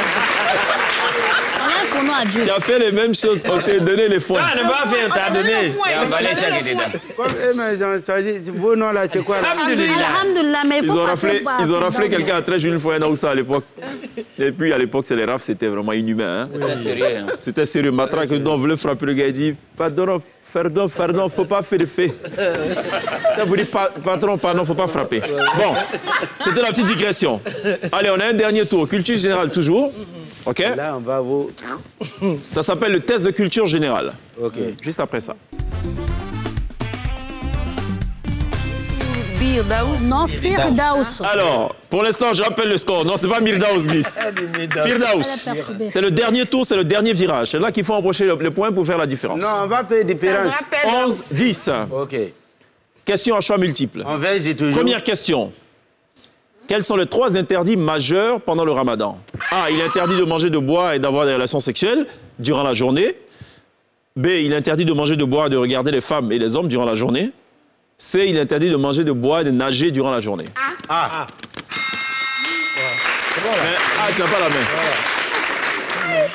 S5: On laisse pour Rendons à Dieu.
S1: Tu as fait les mêmes choses. On t'a donné les foins.
S2: Non, ne va faire, t'as donné. Tu as emballé chaque dedans.
S3: Mais vos noms là, c'est quoi là?
S5: Alhamdulillah, mais il faut passer par...
S1: Ils ont raflé quelqu'un à 13 Jules Foyen Naoussa à l'époque. Et puis à l'époque, c'est les rafles, c'était vraiment inhumain. Hein?
S2: C'était sérieux. Hein?
S1: C'était sérieux. Matraque, on voulait frapper le gars, il dit pardon, Ferdon, faut pas faire de fait. Vous dites patron, pardon, faut pas frapper. Bon, c'était la petite digression. Allez, on a un dernier tour. Culture générale toujours. OK?
S3: Là, on va vous...
S1: Ça s'appelle le test de culture générale.
S3: OK.
S1: Juste après ça.
S5: Firdaus. Non, Firdaus.
S1: Alors, pour l'instant, je rappelle le score. Non, c'est pas Mirdaus, Miss. Firdaus. C'est le dernier tour, c'est le dernier virage. C'est là qu'il faut empocher le point pour faire la différence.
S3: Non, on va faire des différences.
S1: 11-10.
S3: OK.
S1: Question à choix multiple.
S3: En fait, j'ai toujours...
S1: Première question. Quels sont les 3 interdits majeurs pendant le ramadan? A. Il est interdit de manger, de boire et d'avoir des relations sexuelles durant la journée. B. Il est interdit de manger, de boire et de regarder les femmes et les hommes durant la journée. C. Il est interdit de manger, de boire et de nager durant la journée.
S3: Ah.
S1: Mais tu n'as pas la main.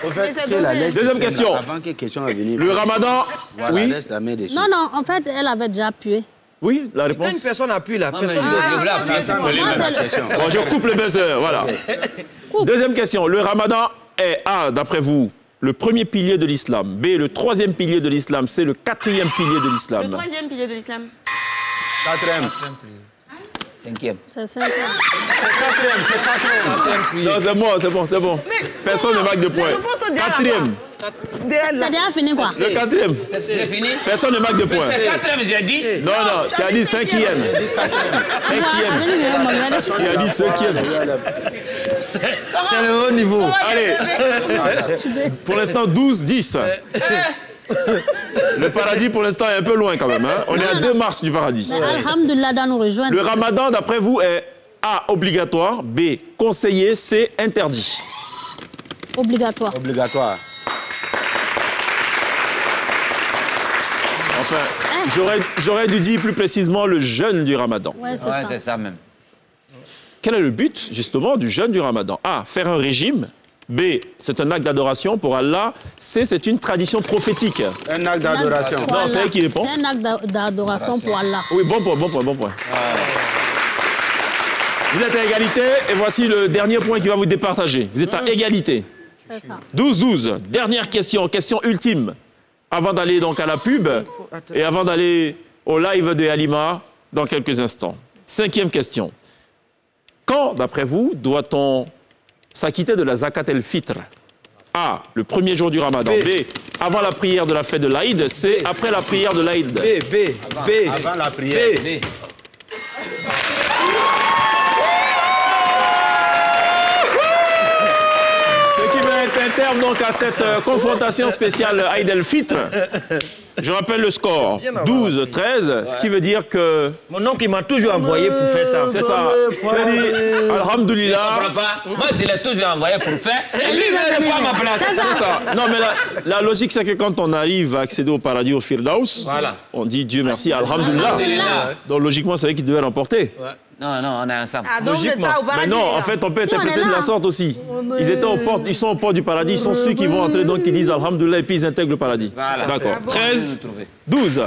S3: Au fait, c'est la laisse.
S1: Deuxième question.
S3: Avant que question à venir.
S1: Le ramadan,
S3: voilà,
S1: oui.
S3: Laisse la main dessus.
S5: Non, en fait, elle avait déjà appuyé.
S1: Oui, la réponse.
S7: Quand une personne appuie, la personne...
S1: Bon, je coupe le buzzer, voilà. Deuxième question. Le ramadan est A, d'après vous, le premier pilier de l'islam. B, le 3e pilier de l'islam. C, le 4e pilier de l'islam.
S6: Le 3e pilier de l'islam.
S3: 4e.
S2: 5e.
S5: C'est 5e.
S1: Non, c'est bon. Personne ne marque de points. 4e.
S5: C'est déjà fini, quoi.
S1: Le 4e.
S2: C'est fini?
S1: Personne ne marque de points.
S2: C'est 4e, j'ai dit.
S1: Non, tu as dit 5e. 5e. Tu as dit 5e.
S7: C'est le haut niveau.
S1: Allez. Pour l'instant, 12-10. Le paradis, pour l'instant, est un peu loin quand même. Hein? On est à 2 mars du paradis.
S5: Mais alhamdulillah, dans nous rejoindre.
S1: Le ramadan, d'après vous, est A, obligatoire, B, conseillé, C, interdit.
S5: Obligatoire.
S3: Obligatoire.
S1: Enfin, j'aurais dû dire plus précisément le jeûne du ramadan.
S5: Ouais,
S2: c'est ça même.
S1: Quel est le but, justement, du jeûne du ramadan? A, faire un régime. B, c'est un acte d'adoration pour Allah. C, c'est une tradition prophétique.
S3: Un acte d'adoration.
S1: Non, c'est elle qui répond.
S5: C'est un acte d'adoration pour Allah.
S1: Oui, bon point. Vous êtes à égalité et voici le dernier point qui va vous départager. Vous êtes à égalité.
S5: C'est ça.
S1: 12-12. Dernière question, question ultime. Avant d'aller donc à la pub et avant d'aller au live de Halima dans quelques instants. 5e question. Quand, d'après vous, doit-on s'acquitter de la zakat el-fitr? A, le premier jour du ramadan. B, avant la prière de la fête de l'Aïd. C, après la prière de l'Aïd.
S3: B. Avant la prière.
S2: B.
S1: Ce qui met un terme donc à cette confrontation spéciale Aïd el-Fitr. Je rappelle le score, 12-13, ce qui veut dire que...
S7: Mon oncle, il m'a toujours envoyé pour faire ça.
S1: C'est ça. C'est-à-dire, alhamdoulilah...
S2: Je comprends pas. Moi, je l'ai toujours envoyé pour faire. Et lui, il ne veut pas ma place.
S1: C'est ça. Non, mais la logique, c'est que quand on arrive à accéder au paradis, au Firdaus,
S2: voilà,
S1: on dit Dieu merci, alhamdoulilah. Donc, logiquement, c'est eux qui devaient remporter.
S2: Ouais. Non, on est ensemble.
S6: Ah, donc
S1: logiquement. Mais non, en fait, on peut interpréter de la sorte aussi. Ils sont aux portes du paradis, ils sont ceux qui vont entrer, donc ils disent alhamdoulilah et puis ils intègrent le paradis.
S2: Voilà.
S1: D'accord. 13, 12.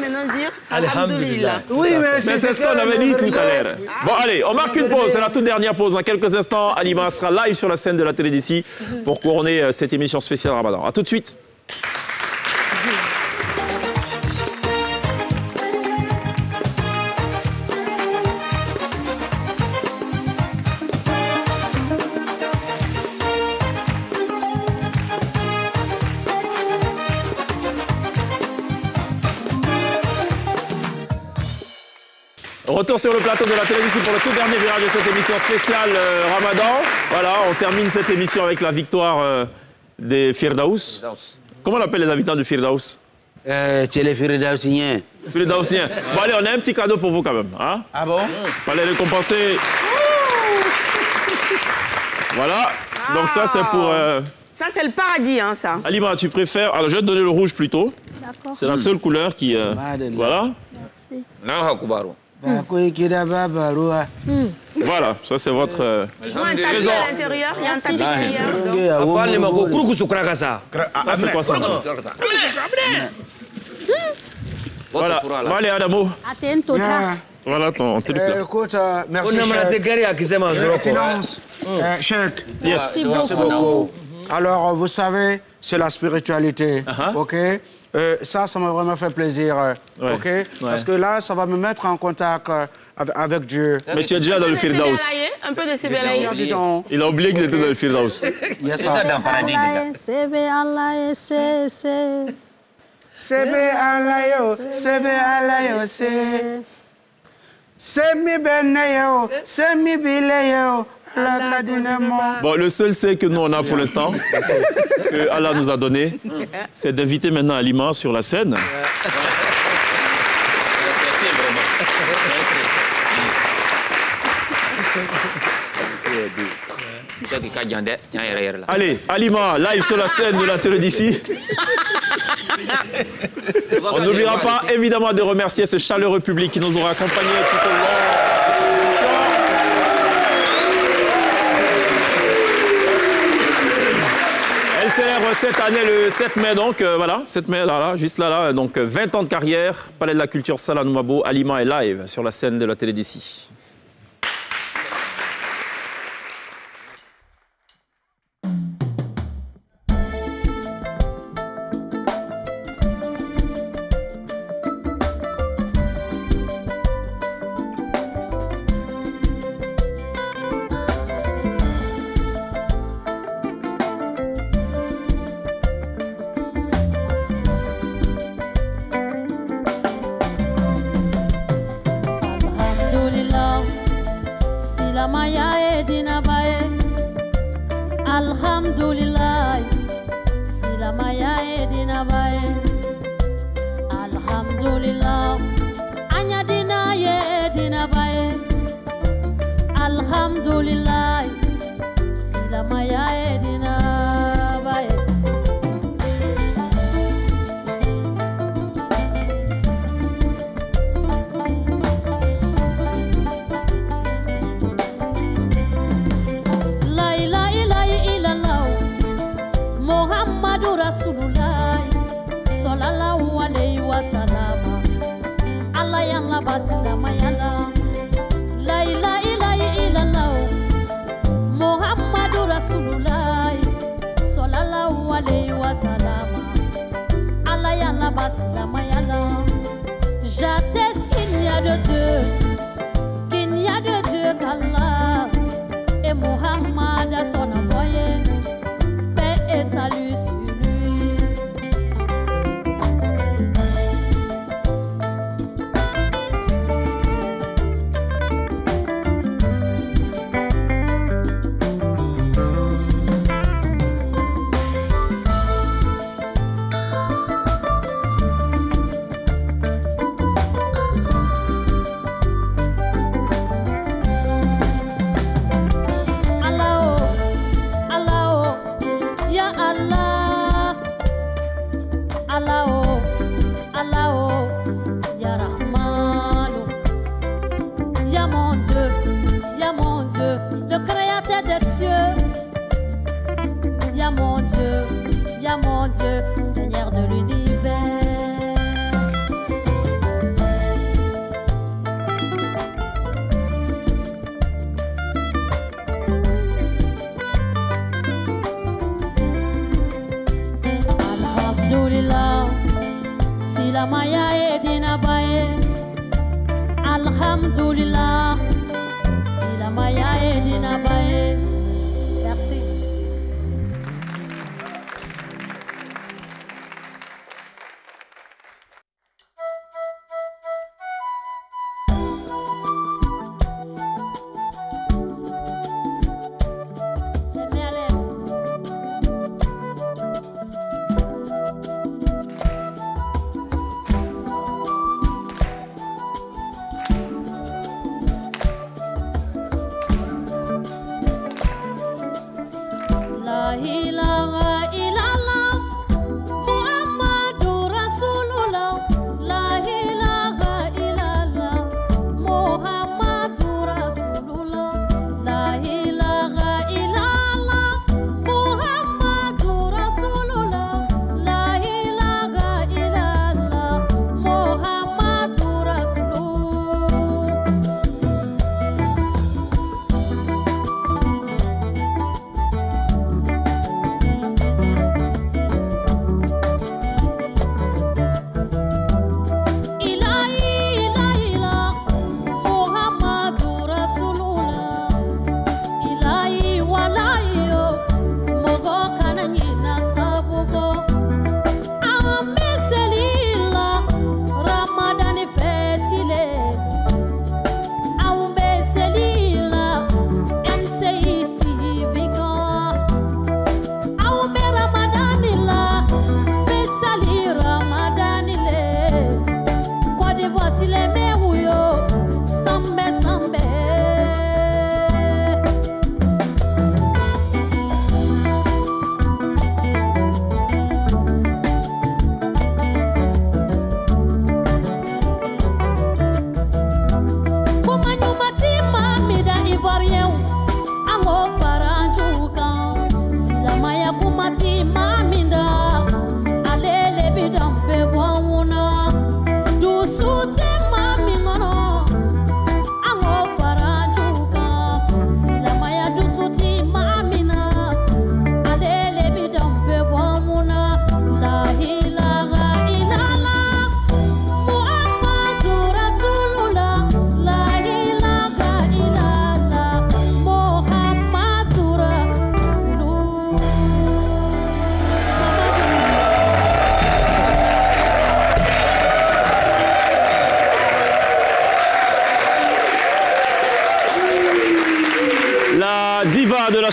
S6: Maintenant dire alhamdoulilah.
S3: Oui, mais
S1: c'est ce qu'on avait dit tout à l'heure. Bon, allez, on marque une pause. C'est la toute dernière pause. Dans quelques instants, Halima sera live sur la scène de la télé d'ici pour couronner cette émission spéciale Ramadan. A tout de suite. Retour sur le plateau de la télévision pour le tout dernier virage de cette émission spéciale Ramadan. Voilà, on termine cette émission avec la victoire des Firdaus. Comment on appelle les habitants du Firdaus?
S3: C'est les Firdausiens.
S1: Firdausiens. Bon allez, on a un petit cadeau pour vous quand même. Hein?
S3: Ah bon?
S1: Fallait récompenser. Voilà. Donc ça c'est pour...
S6: Ça c'est le paradis, hein, ça.
S1: Halima, tu préfères... Alors je vais te donner le rouge plutôt.
S5: D'accord.
S1: C'est la seule couleur qui... Voilà.
S5: Merci.
S2: Non, Hakubaro.
S1: Voilà, ça c'est votre...
S6: Ils ont un tapis à l'intérieur, il y a un tapis à l'intérieur.
S1: Ça c'est quoi ça? Voilà, allez Adamo. Voilà ton truc là.
S3: Écoute, merci chef. Silence. Cheikh.
S1: Yes.
S3: Merci beaucoup. Alors, vous savez, c'est la spiritualité, ok? Ça m'a vraiment fait plaisir, ok? Parce que là, ça va me mettre en contact avec Dieu.
S1: Mais tu es déjà dans le Firdaus.
S6: Un peu de Sébélaye.
S1: Il a oublié qu'il était dans le Firdaus.
S2: C'est ça dans le paradis déjà.
S3: Sebe alayo, sebe alayo, semi benayo, semi bileyo.
S1: Bon, le seul c'est que nous on a pour l'instant, que Allah nous a donné, c'est d'inviter maintenant Alima sur la scène. Allez, Alima, live sur la scène de la télé d'ici. On n'oubliera pas évidemment de remercier ce chaleureux public qui nous aura accompagnés tout au long de cette émission. Elle célèbre cette année le 7 mai, donc voilà, 7 mai, là, juste là, donc 20 ans de carrière, Palais de la Culture, Salah Noumabo, Alima est live sur la scène de la télé d'ici.
S12: J'atteste qu'il n'y a de Dieu qu'Allah et Mohammed a son envoyé, paix et salut sur lui. Mon Dieu, Seigneur de l'univers. Alhamdulillah, si la maya est dinabaye. Alhamdulillah, si la maya est dinabaye. Merci.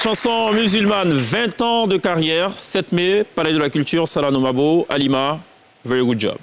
S1: chanson musulmane, 20 ans de carrière, 7 mai, Palais de la Culture, Salah Nomabo, Alima, very good job.